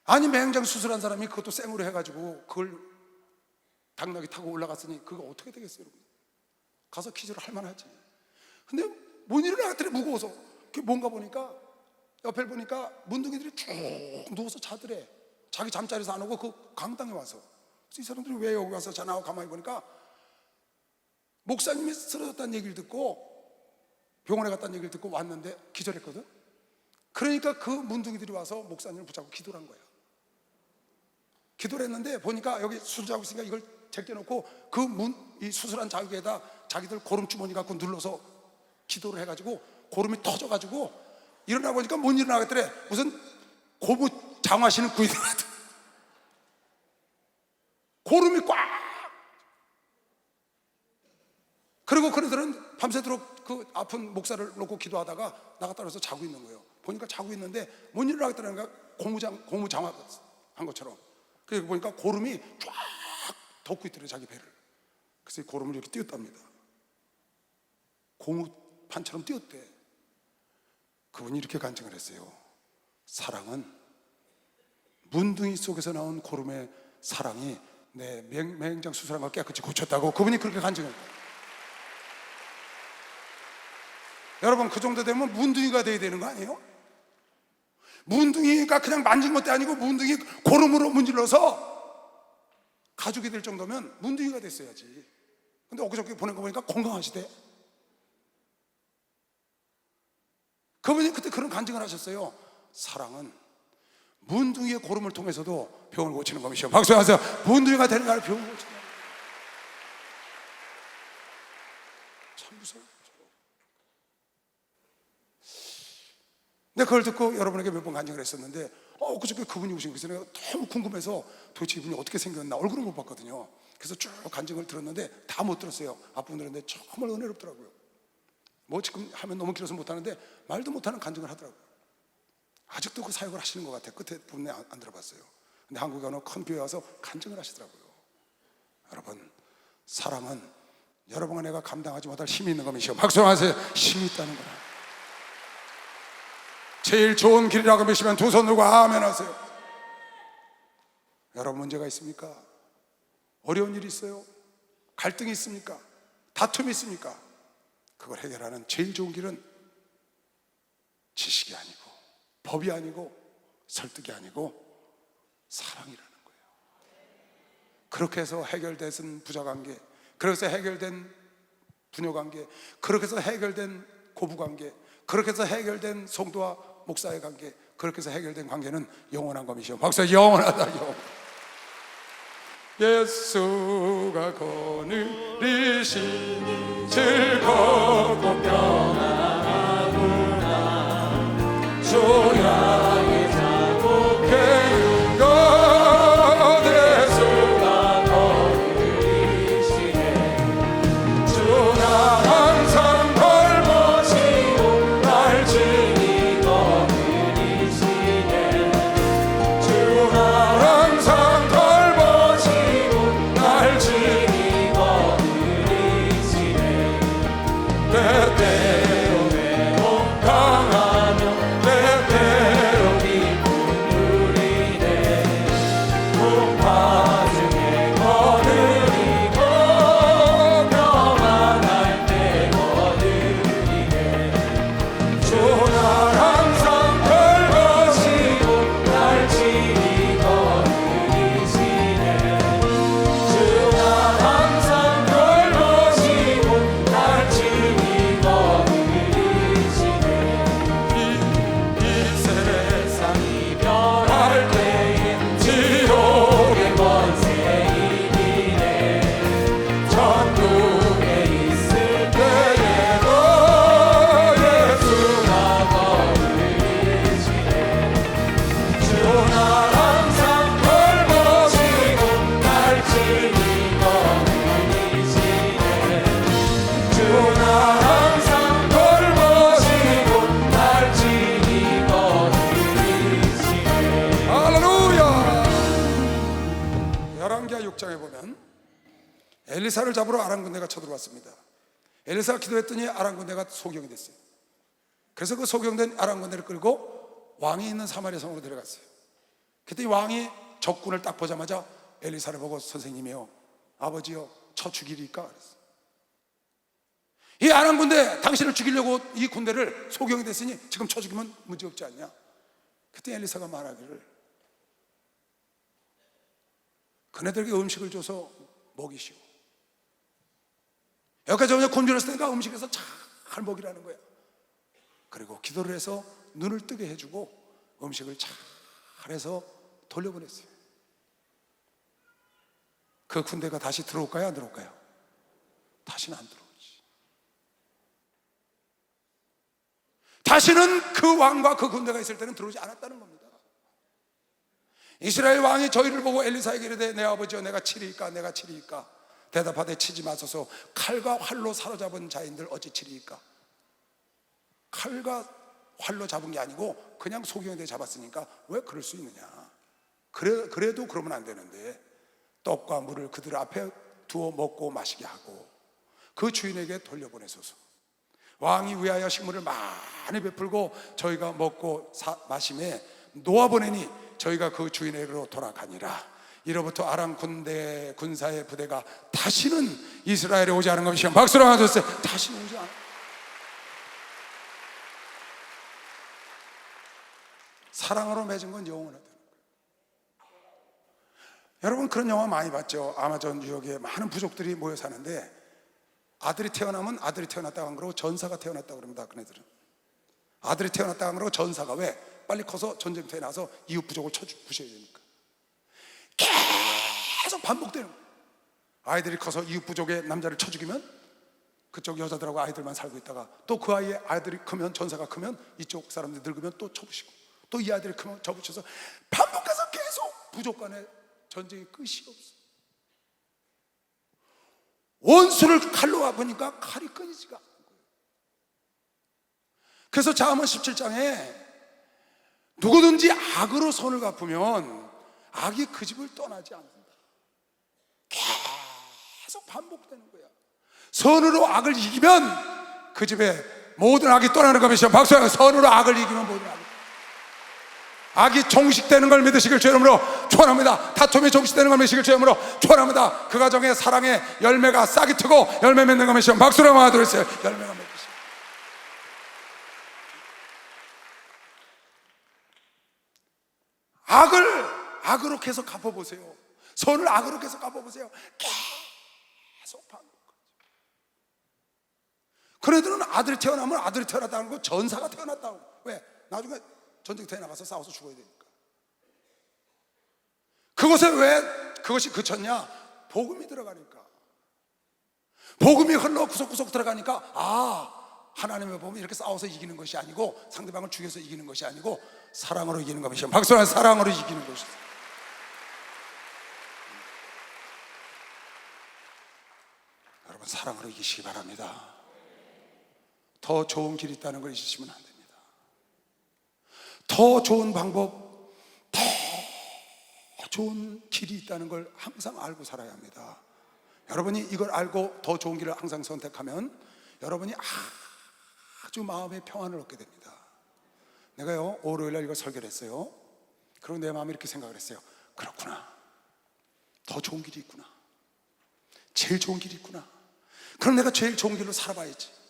아니, 맹장 수술한 사람이 그것도 생으로 해가지고 그걸 당나귀 타고 올라갔으니 그거 어떻게 되겠어요, 여러분? 가서 기절을 할 만하지. 근데 못 일어나더래, 무거워서. 그게 뭔가 보니까 옆에 보니까 문둥이들이 쭉 누워서 자더래. 자기 잠자리에서 안 오고 그 강당에 와서. 그래서 이 사람들이 왜 여기 와서 자나하고 가만히 보니까 목사님이 쓰러졌다는 얘기를 듣고 병원에 갔다는 얘기를 듣고 왔는데 기절했거든. 그러니까 그 문둥이들이 와서 목사님을 붙잡고 기도를 한 거야. 기도를 했는데 보니까 여기 수술하고 있으니까 이걸 제껴놓고 이 수술한 자기에다 자기들 고름 주머니 갖고 눌러서 기도를 해가지고 고름이 터져가지고 일어나 보니까 못 일어나겠더래. 무슨 고무 장화시는 구이들 같은 고름이 꽉. 그리고 그들은 밤새도록 그 아픈 목사를 놓고 기도하다가 나갔다 와서 자고 있는 거예요. 보니까 자고 있는데 못 일어나겠다는 거야. 고무 장화 한 것처럼. 그리고 보니까 고름이 쫙 덮고 있더래, 자기 배를. 그래서 이 고름을 이렇게 띄웠답니다. 고무판처럼 띄웠대. 그분이 이렇게 간증을 했어요. 사랑은 문둥이 속에서 나온 고름의 사랑이 네, 맹장 수술한 걸 깨끗이 고쳤다고 그분이 그렇게 간증해요. 여러분, 그 정도 되면 문둥이가 돼야 되는 거 아니에요? 문둥이가 그냥 만진 것도 아니고 문둥이 고름으로 문질러서 가죽이 될 정도면 문둥이가 됐어야지. 근데 엊그저께 보낸 거 보니까 건강하시대. 그분이 그때 그런 간증을 하셨어요. 사랑은 문둥이의 고름을 통해서도 병을 고치는 것이요. 박수하세요. 문둥이가 되는 게 아니라 병을 고치는 거예요. 참 무서워요. 근데 그걸 듣고 여러분에게 몇 번 간증을 했었는데 그저께 그분이 오신 것이 내가 너무 궁금해서 도대체 이분이 어떻게 생겼나 얼굴은 못 봤거든요. 그래서 쭉 간증을 들었는데 다 못 들었어요. 앞부분 들었는데 정말 은혜롭더라고요. 뭐 지금 하면 너무 길어서 못하는데 말도 못하는 간증을 하더라고요. 아직도 그 사역을 하시는 것 같아요. 끝에 부분에 안 들어봤어요. 근데 한국에 어느 큰 교회 와서 간증을 하시더라고요. 여러분, 사랑은 여러분과 내가 감당하지 못할 힘이 있는 것이요. 박수 하세요. 힘이 있다는 거라. 제일 좋은 길이라고 믿으시면 두 손 들고 아멘 하세요. 여러분, 문제가 있습니까? 어려운 일이 있어요? 갈등이 있습니까? 다툼이 있습니까? 그걸 해결하는 제일 좋은 길은 지식이 아니고 법이 아니고 설득이 아니고 사랑이라는 거예요. 그렇게 해서 해결된 부자관계, 그렇게 해서 해결된 부녀관계, 그렇게 해서 해결된 고부관계, 그렇게 해서 해결된 성도와 목사의 관계, 그렇게 해서 해결된 관계는 영원한 것이죠. 박수. 영원하다. 영원. 예수가 거느리시니 즐겁고 평안하구나. 조약의 자국의 것 예수가 거느리시네. 주나 항상 걸머지고 날 지니 거느리시네. 주나 항상 걸머지고 날 지니 거느리시네. 때때로 매우 강하며 때때로 기쁜 우리네. 풍파 중에 거느리고 평안할 때 거느리네. 주나 항상 걸머지고 날 지니 거느리시네. 주나 항상 걸머지고 날 지니 거느리시네. 이 세상 이별할 때에 지옥의 권세이기네. 천국에 있을 때에도 예수가 거느리시네. 주나 항상 걸머지고 날 지니 거느리시네. 주나 항상 걸머지고 날 지니 거느리시네. 할렐루야. 열왕기하 6장에 보면 엘리사를 잡으러 아람 군대가 쳐들어왔습니다. 엘리사가 기도했더니 아람 군대가 소경이 됐어요. 그래서 그 소경된 아람 군대를 끌고 왕이 있는 사마리아 성으로 데려갔어요. 그때 왕이 적군을 딱 보자마자 엘리사를 보고 선생님이요, 아버지요, 쳐 죽이리까? 그랬어요. 이 아람 군대, 당신을 죽이려고 이 군대를 소경이 됐으니 지금 쳐 죽이면 문제없지 않냐? 그때 엘리사가 말하기를 그네들에게 음식을 줘서 먹이시오. 여기까지 오면 굶주렸을 테니까 음식에서 잘 먹이라는 거야. 그리고 기도를 해서 눈을 뜨게 해주고 음식을 잘 해서 돌려보냈어요. 그 군대가 다시 들어올까요? 안 들어올까요? 다시는 안 들어오지. 다시는 그 왕과 그 군대가 있을 때는 들어오지 않았다는 겁니다. 이스라엘 왕이 저희를 보고 엘리사에게 이르되 내 아버지여 내가 치리이까 내가 치리이까. 대답하되 치지 마소서. 칼과 활로 사로잡은 자인들 어찌 치리이까. 칼과 활로 잡은 게 아니고 그냥 소경에 잡았으니까 왜 그럴 수 있느냐. 그래도 그러면 안 되는데 떡과 물을 그들 앞에 두어 먹고 마시게 하고 그 주인에게 돌려보내소서. 왕이 위하여 식물을 많이 베풀고 저희가 먹고 마심에 놓아보내니 저희가 그 주인에게로 돌아가니라. 이로부터 아람 군사의 부대가 다시는 이스라엘에 오지 않은 것이 박수로 하셨어요. 다시는 오지 않아. 사랑으로 맺은 건 영원하다. 여러분 그런 영화 많이 봤죠? 아마존 유역에 많은 부족들이 모여 사는데 아들이 태어나면 아들이 태어났다고 안 그러고 전사가 태어났다고 그럽니다. 그네들은 아들이 태어났다고 안 그러고 전사가. 왜? 빨리 커서 전쟁터에 나서 이웃 부족을 부셔야 되니까. 계속 반복되는 거예요. 아이들이 커서 이웃 부족의 남자를 쳐 죽이면 그쪽 여자들하고 아이들만 살고 있다가 또 그 아이의 아이들이 크면, 전사가 크면 이쪽 사람들이 늙으면 또 쳐부시고 또 이 아이들이 크면 쳐부셔서 반복해서 계속 부족 간에 전쟁이 끝이 없어. 원수를 칼로 아프니까 칼이 끊이지가 않는 거예요. 그래서 잠언 17장에 누구든지 악으로 손을 갚으면 악이 그 집을 떠나지 않는다. 계속 반복되는 거야. 선으로 악을 이기면 그 집에 모든 악이 떠나는 것이죠. 박수하고. 선으로 악을 이기면 모든 악이 종식되는 걸 믿으시길 주의 이름으로 축원합니다. 다툼이 종식되는 걸 믿으시길 주의 이름으로 축원합니다. 그 가정에 사랑의 열매가 싹이 트고 열매 맺는 것 믿으시면 박수로 한번 하도록 했어요. 열매가 맺으시면 악으로 계속 갚아보세요. 선을 악으로 계속 갚아보세요. 계속 반복하죠. 그네들은 아들이 태어나면 아들이 태어났다는 거 전사가 태어났다고. 왜? 나중에 전쟁터에 나가서 싸워서 죽어야 되니까. 그것에 왜 그것이 그쳤냐? 복음이 들어가니까. 복음이 흘러 구석구석 들어가니까 하나님의 복음이 이렇게 싸워서 이기는 것이 아니고 상대방을 죽여서 이기는 것이 아니고 사랑으로 이기는 것이죠. 박수는 사랑으로 이기는 것이죠. 여러분 사랑으로 이기시기 바랍니다. 더 좋은 길이 있다는 걸 잊으시면 안 됩니다. 더 좋은 방법, 더 좋은 길이 있다는 걸 항상 알고 살아야 합니다. 여러분이 이걸 알고 더 좋은 길을 항상 선택하면 여러분이 아주 마음의 평안을 얻게 됩니다. 내가요 월요일날 이걸 설교를 했어요. 그리고 내 마음에 이렇게 생각을 했어요. 그렇구나, 더 좋은 길이 있구나, 제일 좋은 길이 있구나. 그럼 내가 제일 좋은 길로 살아봐야지.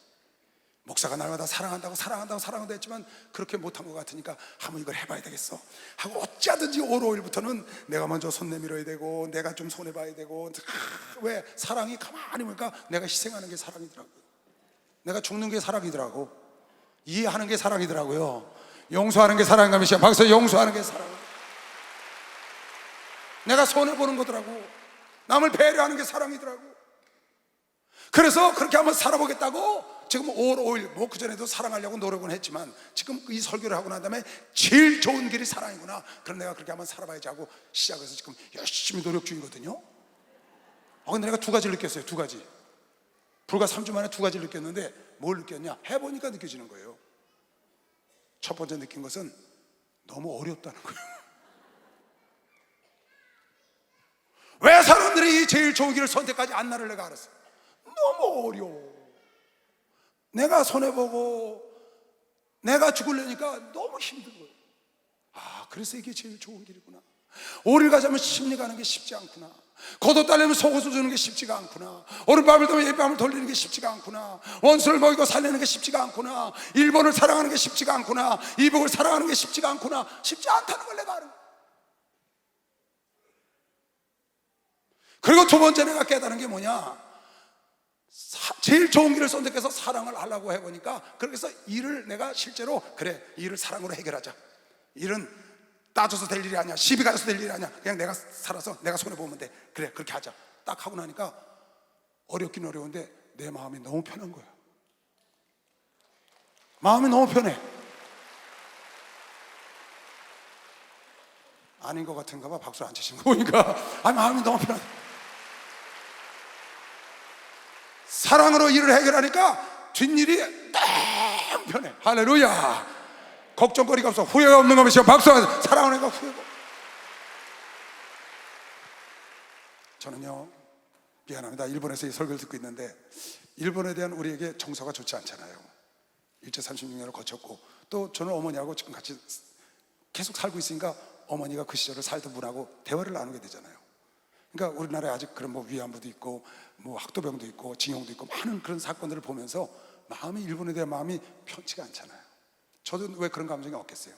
목사가 날마다 사랑한다고 했지만 그렇게 못한 것 같으니까 한번 이걸 해봐야 되겠어 하고 어찌하든지 월요일부터는 내가 먼저 손 내밀어야 되고 내가 좀 손해봐야 되고. 왜? 사랑이 가만히 보니까 내가 희생하는 게 사랑이더라고요. 내가 죽는 게 사랑이더라고. 이해하는 게 사랑이더라고요. 용서하는 게 사랑인가 미시야. 박수. 용서하는 게 사랑. 내가 손해보는 거더라고. 남을 배려하는 게 사랑이더라고. 그래서 그렇게 한번 살아보겠다고 지금 5월 5일 그전에도 사랑하려고 노력은 했지만 지금 이 설교를 하고 난 다음에 제일 좋은 길이 사랑이구나. 그럼 내가 그렇게 한번 살아봐야지 하고 시작해서 지금 열심히 노력 중이거든요. 근데 내가 두 가지를 느꼈어요. 두 가지. 불과 3주 만에 두 가지를 느꼈는데 뭘 느꼈냐? 해보니까 느껴지는 거예요. 첫 번째 느낀 것은 너무 어렵다는 거예요. 왜 사람들이 제일 좋은 길을 선택하지 않나를 내가 알았어요. 너무 어려워. 내가 손해보고 내가 죽으려니까 너무 힘든 거예요. 그래서 이게 제일 좋은 길이구나. 오리를 가자면 심리 가는 게 쉽지 않구나. 겉옷 달려면 속옷을 주는 게 쉽지가 않구나. 오른밤을 돌면 옛밤을 돌리는 게 쉽지가 않구나. 원수를 먹이고 살리는 게 쉽지가 않구나. 일본을 사랑하는 게 쉽지가 않구나. 이북을 사랑하는 게 쉽지가 않구나. 쉽지 않다는 걸 내가 아는 거예요. 그리고 두 번째 내가 깨달은 게 뭐냐? 제일 좋은 길을 선택해서 사랑을 하려고 해보니까 그래서 일을 내가 실제로 그래, 일을 사랑으로 해결하자. 일은 따져서 될 일이 아니야. 시비 가져서 될 일이 아니야. 그냥 내가 살아서 내가 손해보면 돼. 그래, 그렇게 하자. 딱 하고 나니까 어렵긴 어려운데 내 마음이 너무 편한 거야. 마음이 너무 편해. 아닌 것 같은가 봐. 박수 안 치시는 거 보니까 마음이 너무 편하다. 사랑으로 일을 해결하니까 뒷일이 너무 편해. 할렐루야. 걱정거리가 없어. 후회가 없는 것이요. 박수. 사랑하는 거 후회가. 저는요 미안합니다. 일본에서 이 설교를 듣고 있는데 일본에 대한 우리에게 정서가 좋지 않잖아요. 일제 36년을 거쳤고 또 저는 어머니하고 지금 같이 계속 살고 있으니까 어머니가 그 시절을 살던 분하고 대화를 나누게 되잖아요. 그러니까 우리나라에 아직 그런 뭐 위안부도 있고 뭐 학도병도 있고 징용도 있고 많은 그런 사건들을 보면서 마음이, 일본에 대한 마음이 편치가 않잖아요. 저도 왜 그런 감정이 없겠어요.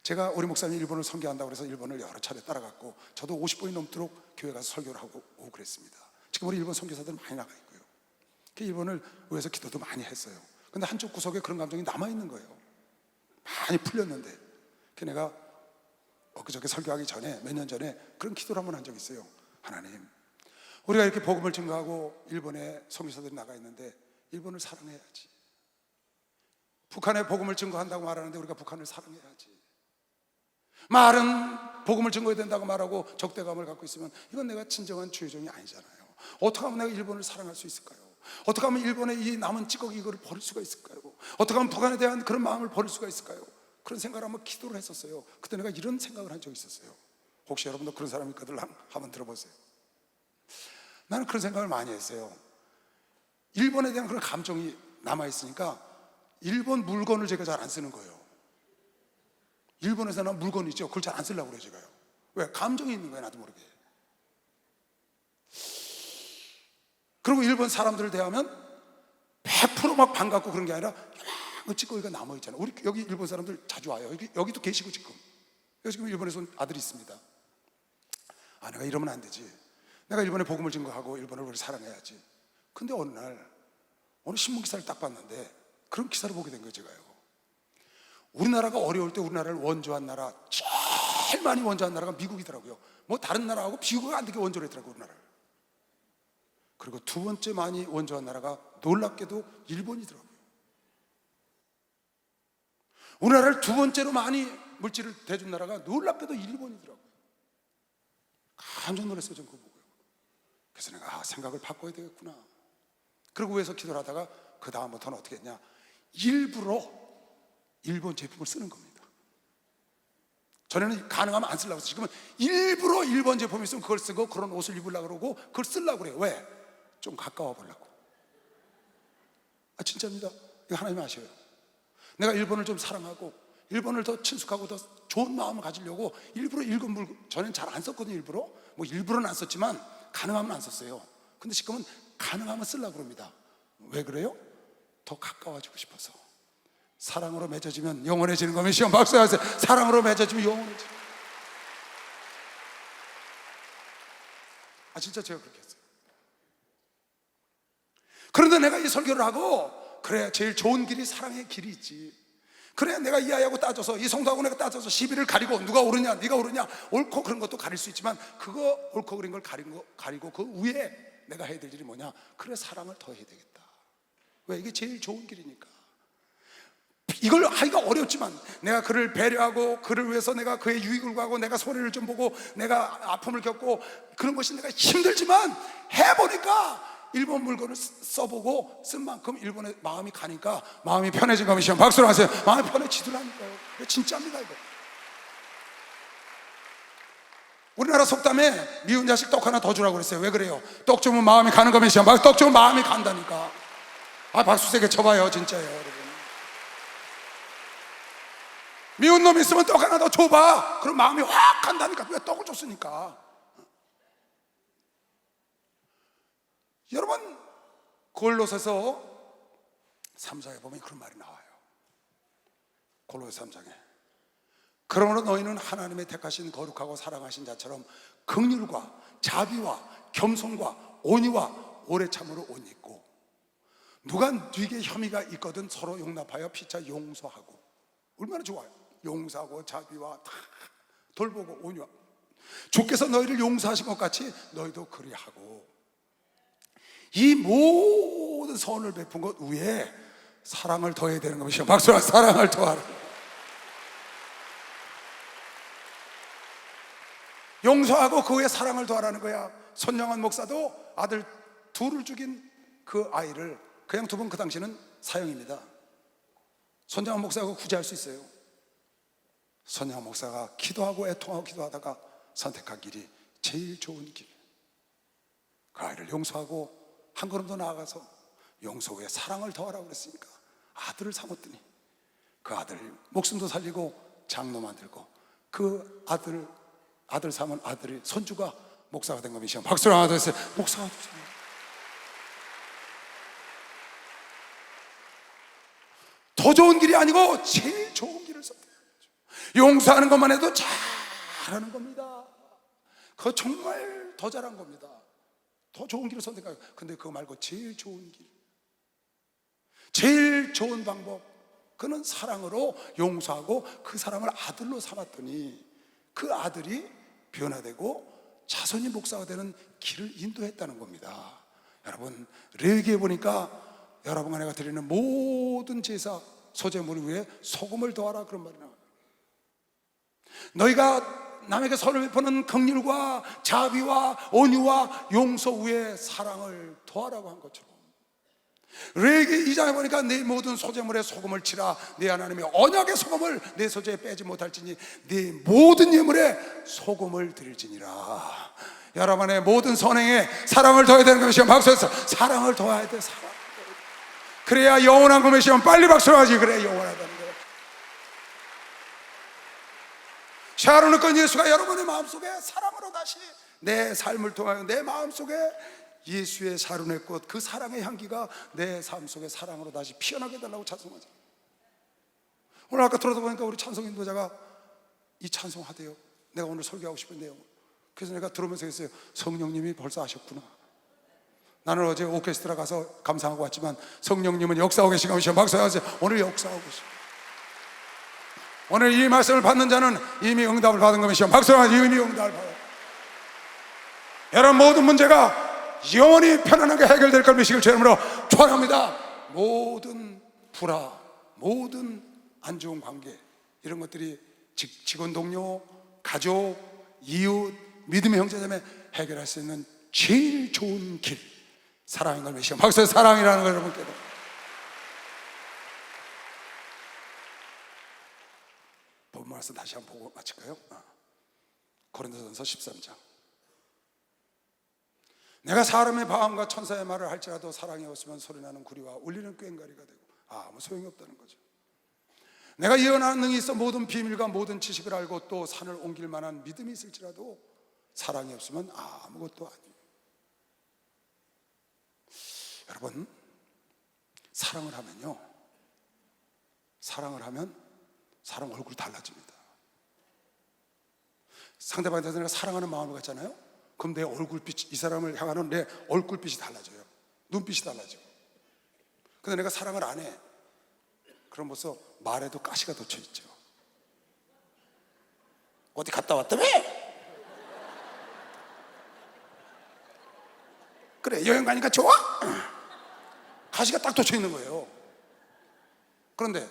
제가 우리 목사님이 일본을 선교한다고 그래서 일본을 여러 차례 따라갔고, 저도 50번이 넘도록 교회 가서 설교를 하고 오고 그랬습니다. 지금 우리 일본 선교사들 많이 나가 있고요. 일본을 위해서 기도도 많이 했어요. 근데 한쪽 구석에 그런 감정이 남아있는 거예요. 많이 풀렸는데. 내가 엊그저께 설교하기 전에, 몇 년 전에 그런 기도를 한번 한 적이 있어요. 하나님, 우리가 이렇게 복음을 증거하고 일본에 선교사들이 나가 있는데 일본을 사랑해야지. 북한에 복음을 증거한다고 말하는데 우리가 북한을 사랑해야지. 말은 복음을 증거해야 된다고 말하고 적대감을 갖고 있으면 이건 내가 진정한 주의 종이 아니잖아요. 어떻게 하면 내가 일본을 사랑할 수 있을까요? 어떻게 하면 일본의 이 남은 찌꺼기 이거를 버릴 수가 있을까요? 어떻게 하면 북한에 대한 그런 마음을 버릴 수가 있을까요? 그런 생각을 한번 기도를 했었어요. 그때 내가 이런 생각을 한 적이 있었어요. 혹시 여러분도 그런 사람이 있거든 한번 들어보세요. 나는 그런 생각을 많이 했어요. 일본에 대한 그런 감정이 남아있으니까 일본 물건을 제가 잘 안 쓰는 거예요. 일본에서 난 물건 있죠. 그걸 잘 안 쓰려고 그래요, 제가요. 왜? 감정이 있는 거예요, 나도 모르게. 그리고 일본 사람들을 대하면 100% 막 반갑고 그런 게 아니라 요만한 찌꺼기가 남아있잖아요. 우리 여기 일본 사람들 자주 와요. 여기도 계시고 지금. 여기 지금 일본에서 온 아들이 있습니다. 아, 내가 이러면 안 되지. 내가 일본에 복음을 증거하고 일본을 우리 사랑해야지. 근데 어느 신문 기사를 딱 봤는데 그런 기사를 보게 된 거예요, 제가요. 우리나라가 어려울 때 우리나라를 원조한 나라, 제일 많이 원조한 나라가 미국이더라고요. 뭐 다른 나라하고 비교가 안 되게 원조를 했더라고요, 우리나라를. 그리고 두 번째 많이 원조한 나라가 놀랍게도 일본이더라고요. 우리나라를 두 번째로 많이 물질을 대준 나라가 놀랍게도 일본이더라고요. 깜짝 놀랐어요, 전 그거 보고요. 그래서 내가 생각을 바꿔야 되겠구나. 그러고 위해서 기도를 하다가 그 다음부터는 어떻게 했냐, 일부러 일본 제품을 쓰는 겁니다. 전에는 가능하면 안 쓰려고 했어요. 지금은 일부러 일본 제품이 있으면 그걸 쓰고 그런 옷을 입으려고 그러고 그걸 쓰려고 그래요. 왜? 좀 가까워 보려고. 아, 진짜입니다. 이거 하나님 아셔요. 내가 일본을 좀 사랑하고 일본을 더 친숙하고 더 좋은 마음을 가지려고 일부러 일본 물건, 전엔 잘 안 썼거든요. 일부러는 안 썼지만 가능하면 안 썼어요. 근데 지금은 가능하면 쓰려고 그럽니다. 왜 그래요? 더 가까워지고 싶어서. 사랑으로 맺어지면 영원해지는 거면 시험 박수 하세요. 사랑으로 맺어지면 영원해지는. 아, 진짜 제가 그렇게 했어요. 그런데 내가 이 설교를 하고, 그래, 제일 좋은 길이 사랑의 길이 있지. 그래, 내가 이 아이하고 따져서, 이 성도하고 내가 따져서 시비를 가리고, 누가 옳으냐 네가 옳으냐 옳고 그런 것도 가릴 수 있지만, 그거 옳고 그린 걸 가리고 그 위에 내가 해야 될 일이 뭐냐, 그래, 사랑을 더 해야 되겠다. 왜? 이게 제일 좋은 길이니까. 이걸 하기가 어렵지만 내가 그를 배려하고 그를 위해서 내가 그의 유익을 구하고 내가 손해를 좀 보고 내가 아픔을 겪고 그런 것이 내가 힘들지만 해보니까 일본 물건을 써보고 쓴 만큼 일본에 마음이 가니까 마음이 편해진 거면 시험 박수로 하세요. 마음이 편해지더라니까요. 진짜입니다, 이거. 우리나라 속담에 미운 자식 떡 하나 더 주라고 그랬어요. 왜 그래요? 떡 주면 마음이 가는 거면 시험 박수. 떡 주면 마음이 간다니까. 아, 박수 세게 쳐봐요, 진짜예요, 여러분. 미운 놈 있으면 떡 하나 더 줘봐. 그럼 마음이 확 간다니까. 왜? 떡을 줬으니까. 여러분, 골로새서 3장에 보면 그런 말이 나와요. 골로새 3장에 그러므로 너희는 하나님의 택하신 거룩하고 사랑하신 자처럼 긍휼과 자비와 겸손과 온유와 오래 참으로 옷 입고, 누가 네게 혐의가 있거든 서로 용납하여 피차 용서하고. 얼마나 좋아요. 용서하고 자비와 다 돌보고 온유하고. 주께서 너희를 용서하신 것 같이 너희도 그리하고. 이 모든 선을 베푼 것 위에 사랑을 더해야 되는 것이죠. 박수라. 사랑을 더하라. 용서하고 그 위에 사랑을 더하라는 거야. 손영환 목사도 아들 둘을 죽인 그 아이를 그냥 두면 그 당시는 사형입니다. 손영환 목사가 구제할 수 있어요. 손영환 목사가 기도하고 애통하고 기도하다가 선택한 길이 제일 좋은 길. 그 아이를 용서하고 한 걸음 더 나아가서 용서 후에 사랑을 더하라고 그랬으니까 아들을 삼았더니 그 아들 목숨도 살리고 장로 만들고, 그 아들 삼은 아들이 손주가 목사가 된 겁니다. 박수를 하나 더 했어요. 목사가 됐어요. 더 좋은 길이 아니고 제일 좋은 길을 선택하는 거죠. 용서하는 것만 해도 잘하는 겁니다. 그거 정말 더 잘한 겁니다. 더 좋은 길을 선택하고, 근데 그거 말고 제일 좋은 길, 제일 좋은 방법, 그는 사랑으로 용서하고 그 사람을 아들로 삼았더니 그 아들이 변화되고 자손이 목사가 되는 길을 인도했다는 겁니다. 여러분, 레위기에 보니까 여러분과 내가 드리는 모든 제사 소제물 위에 소금을 더하라, 그런 말이 나와요. 너희가 남에게 선을 베푸는 긍휼과 자비와 온유와 용서 위에 사랑을 더하라고 한 것처럼, 레위기 2장에 보니까 네 모든 소제물에 소금을 치라. 네 하나님의 언약의 소금을 내 소재에 빼지 못할지니 네 모든 예물에 소금을 드릴지니라. 여러분의 모든 선행에 사랑을 더해야 되는 것이면 박수해서 사랑을 더해야 돼. 사랑. 그래야 영원한 것이면 빨리 박수를 하지. 그래 영원하다는 거예요. 샤론의 건 예수가 여러분의 마음속에 사랑으로 다시 내 삶을 통하여 내 마음속에 예수의 샤론의 꽃, 그 사랑의 향기가 내 삶 속에 사랑으로 다시 피어나게 해달라고 찬송하죠. 오늘 아까 들어다 보니까 우리 찬송 인도자가 이 찬송하대요. 내가 오늘 설교하고 싶은 내용. 그래서 내가 들으면서 했어요. 성령님이 벌써 아셨구나. 나는 어제 오케스트라 가서 감상하고 왔지만 성령님은 역사하고 계신 것이요. 박수하세요. 오늘 역사하고 계시오. 오늘 이 말씀을 받는 자는 이미 응답을 받은 것이요. 박수하세요. 이미 응답을 받아요. 여러분, 모든 문제가 영원히 편안하게 해결될 걸 믿으시길 주 이름으로 축원합니다. 모든 불화, 모든 안 좋은 관계, 이런 것들이 직원 동료, 가족, 이웃, 믿음의 형제자매 해결할 수 있는 제일 좋은 길, 사랑인 걸 믿으시오. 박수. 사랑이라는 걸 여러분께도. 본 말씀 다시 한번 보고 마칠까요? 고린도전서 13장. 내가 사람의 마음과 천사의 말을 할지라도 사랑이 없으면 소리나는 구리와 울리는 꽹과리가 되고 아무 소용이 없다는 거죠. 내가 예언하는 능이 있어 모든 비밀과 모든 지식을 알고 또 산을 옮길 만한 믿음이 있을지라도 사랑이 없으면 아무것도 아니에요. 여러분, 사랑을 하면요, 사랑을 하면 사람 얼굴이 달라집니다. 상대방에 대해서 내가 사랑하는 마음을 갖잖아요. 그럼 내 얼굴빛, 이 사람을 향하는 내 얼굴빛이 달라져요. 눈빛이 달라지고. 근데 내가 사랑을 안 해. 그럼 벌써 말에도 가시가 돋쳐 있죠. 어디 갔다 왔다며? 그래, 여행 가니까 좋아? 가시가 딱 돋쳐 있는 거예요. 그런데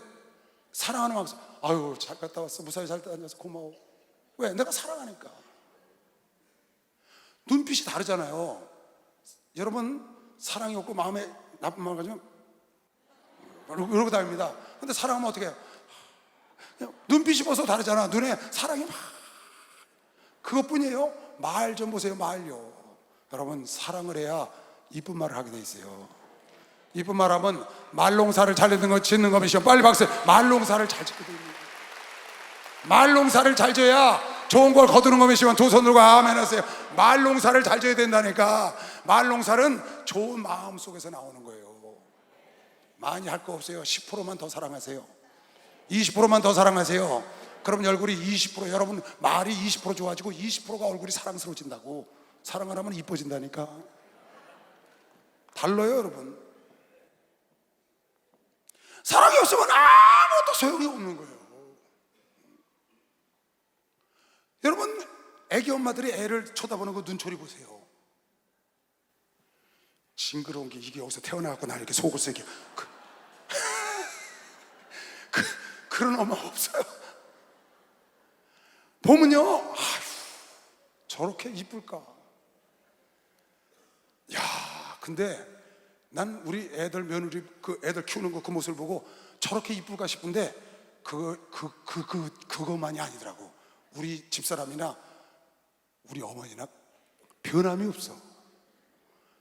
사랑하는 마음에서 아유 잘 갔다 왔어, 무사히 잘 다녀서 고마워. 왜? 내가 사랑하니까. 눈빛이 다르잖아요. 여러분, 사랑이 없고 마음에 나쁜 마음 가지면 이러고 다닙니다. 근데 사랑하면 어떻게 해요? 눈빛이 벌써 다르잖아. 눈에 사랑이 막, 그것뿐이에요. 말 좀 보세요. 말요. 여러분, 사랑을 해야 이쁜 말을 하게 돼 있어요. 이쁜 말 하면 말농사를 잘 짓는 것이요. 빨리 박수. 말농사를 잘 짓게 되는 거예요. 말농사를 잘 져야 좋은 걸 거두는 것이면 두 손 들고 아멘 하세요. 말농사를 잘 져야 된다니까. 말농사는 좋은 마음 속에서 나오는 거예요. 많이 할 거 없어요. 10%만 더 사랑하세요. 20%만 더 사랑하세요. 그럼 얼굴이 20%, 여러분 말이 20% 좋아지고 20%가 얼굴이 사랑스러워진다고. 사랑을 하면 이뻐진다니까. 달라요, 여러분. 사랑이 없으면 아무것도 소용이 없는 거예요. 여러분, 애기 엄마들이 애를 쳐다보는 그 눈초리 보세요. 징그러운 게 이게 여기서 태어나갖고 나 이렇게 속을 새겨. 그런 엄마 없어요. 보면요, 아휴, 저렇게 이쁠까. 야, 근데 난 우리 애들 며느리 그 애들 키우는 거 그 모습을 보고 저렇게 이쁠까 싶은데 그것만이 아니더라고. 우리 집사람이나 우리 어머니나 변함이 없어.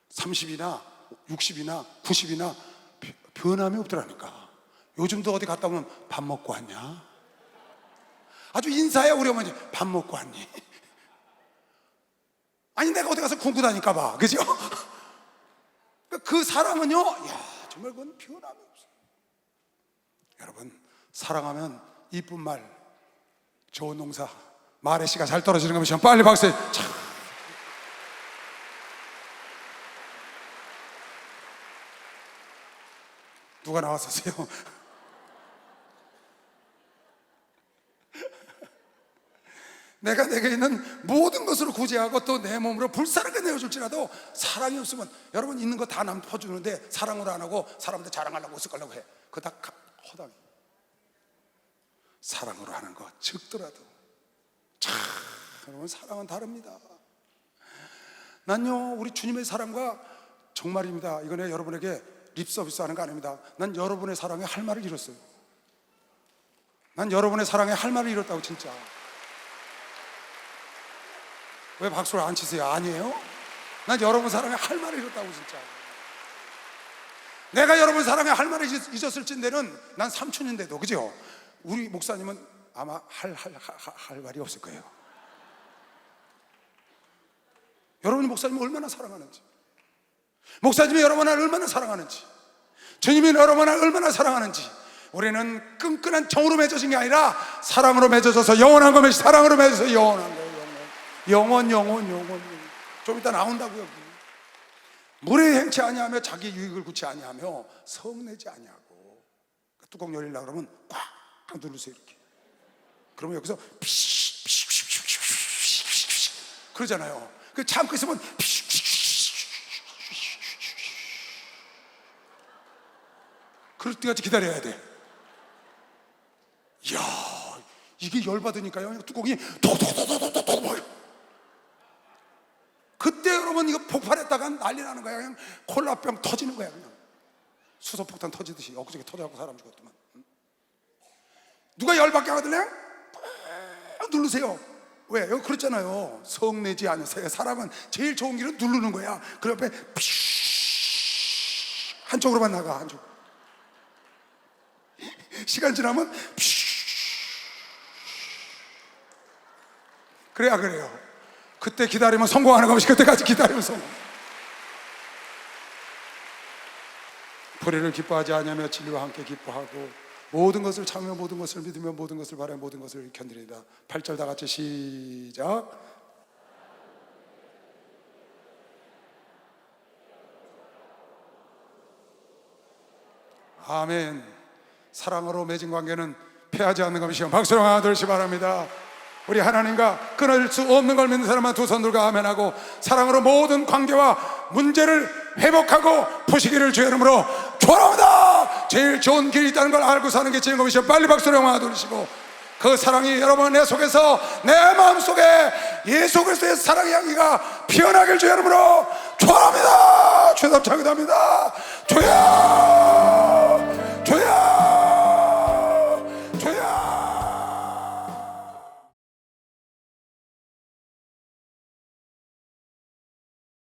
30이나 60이나 90이나 변함이 없더라니까. 요즘도 어디 갔다 오면 밥 먹고 왔냐? 아주 인사해. 우리 어머니 밥 먹고 왔니? 아니 내가 어디 가서 궁구 다닐까 봐, 그죠? 그 사랑은요, 야 정말 그건 변함이 없어요. 여러분, 사랑하면 이쁜 말, 좋은 농사, 말의 씨가 잘 떨어지는 것이죠. 빨리 박수해. 참. 누가 나왔었어요? 내가 내게 있는 모든 것으로 구제하고 또 내 몸으로 불사르게 내어줄지라도 사랑이 없으면, 여러분 있는 거 다 남 퍼주는데 사랑으로 안 하고 사람들 자랑하려고 웃으려고 해. 그거 다 허당해. 사랑으로 하는 거 적더라도 참, 여러분 사랑은 다릅니다. 난요, 우리 주님의 사랑과 정말입니다, 이거는 여러분에게 립서비스 하는 거 아닙니다. 난 여러분의 사랑에 할 말을 잃었어요. 난 여러분의 사랑에 할 말을 잃었다고. 진짜. 왜 박수를 안 치세요? 아니에요? 난 여러분 사랑에 할 말을 잃었다고. 진짜. 내가 여러분 사랑에 할 말을 잊었을 찐데는 난 삼촌인데도, 그죠? 우리 목사님은 아마 할 말이 없을 거예요. 여러분이 목사님을 얼마나 사랑하는지, 목사님이 여러분을 얼마나 사랑하는지, 주님이 여러분을 얼마나 사랑하는지, 우리는 끈끈한 정으로 맺어진 게 아니라 사랑으로 맺어져서 영원한 거면 사랑으로 맺어서 영원한 거예요. 영원. 좀 이따 나온다고요. 물에 행치 아니하며 자기 유익을 구치 아니하며 성내지 아니하고. 뚜껑 열리려고 그러면 꽉 누르세요. 이렇게. 그러면 여기서 그러잖아요. 그 참고 있으면 그럴 때까지 기다려야 돼. 이야, 이게 열받으니까요, 뚜껑이 도도도도도도. 그때 여러분 이거 폭발했다가 난리 나는 거야. 그냥 콜라병 터지는 거야. 그냥 수소폭탄 터지듯이. 엊그저께 터져갖고 사람 죽었더만. 누가 열받게 하거든요? 누르세요. 왜? 여기 그렇잖아요. 성내지 않으세요. 사람은 제일 좋은 길은 누르는 거야. 그 옆에 한쪽으로만 나가. 한쪽. 시간 지나면 그래요. 그때 기다리면 성공하는 것이, 그때까지 기다리면 성공. 불의를 기뻐하지 않으며 진리와 함께 기뻐하고 모든 것을 참으며 모든 것을 믿으며 모든 것을 바라며 모든 것을 견디리다. 8절 다 같이 시작. 아멘. 사랑으로 맺은 관계는 패하지 않는 것이요. 박수로 하나 둘씩 바랍니다. 우리 하나님과 끊을 수 없는 걸 믿는 사람은 두 손 들고 아멘하고, 사랑으로 모든 관계와 문제를 회복하고 푸시기를 주의 이름으로 축원합니다. 제일 좋은 길이 있다는 걸 알고 사는 게 제일 것이죠. 빨리 박수로 하나 둘이시고, 그 사랑이 여러분 내 속에서, 내 마음속에 예수 그리스도의 사랑의 향기가 피어나길 주의 이름으로 축원합니다. 주여 감사합니다. 주여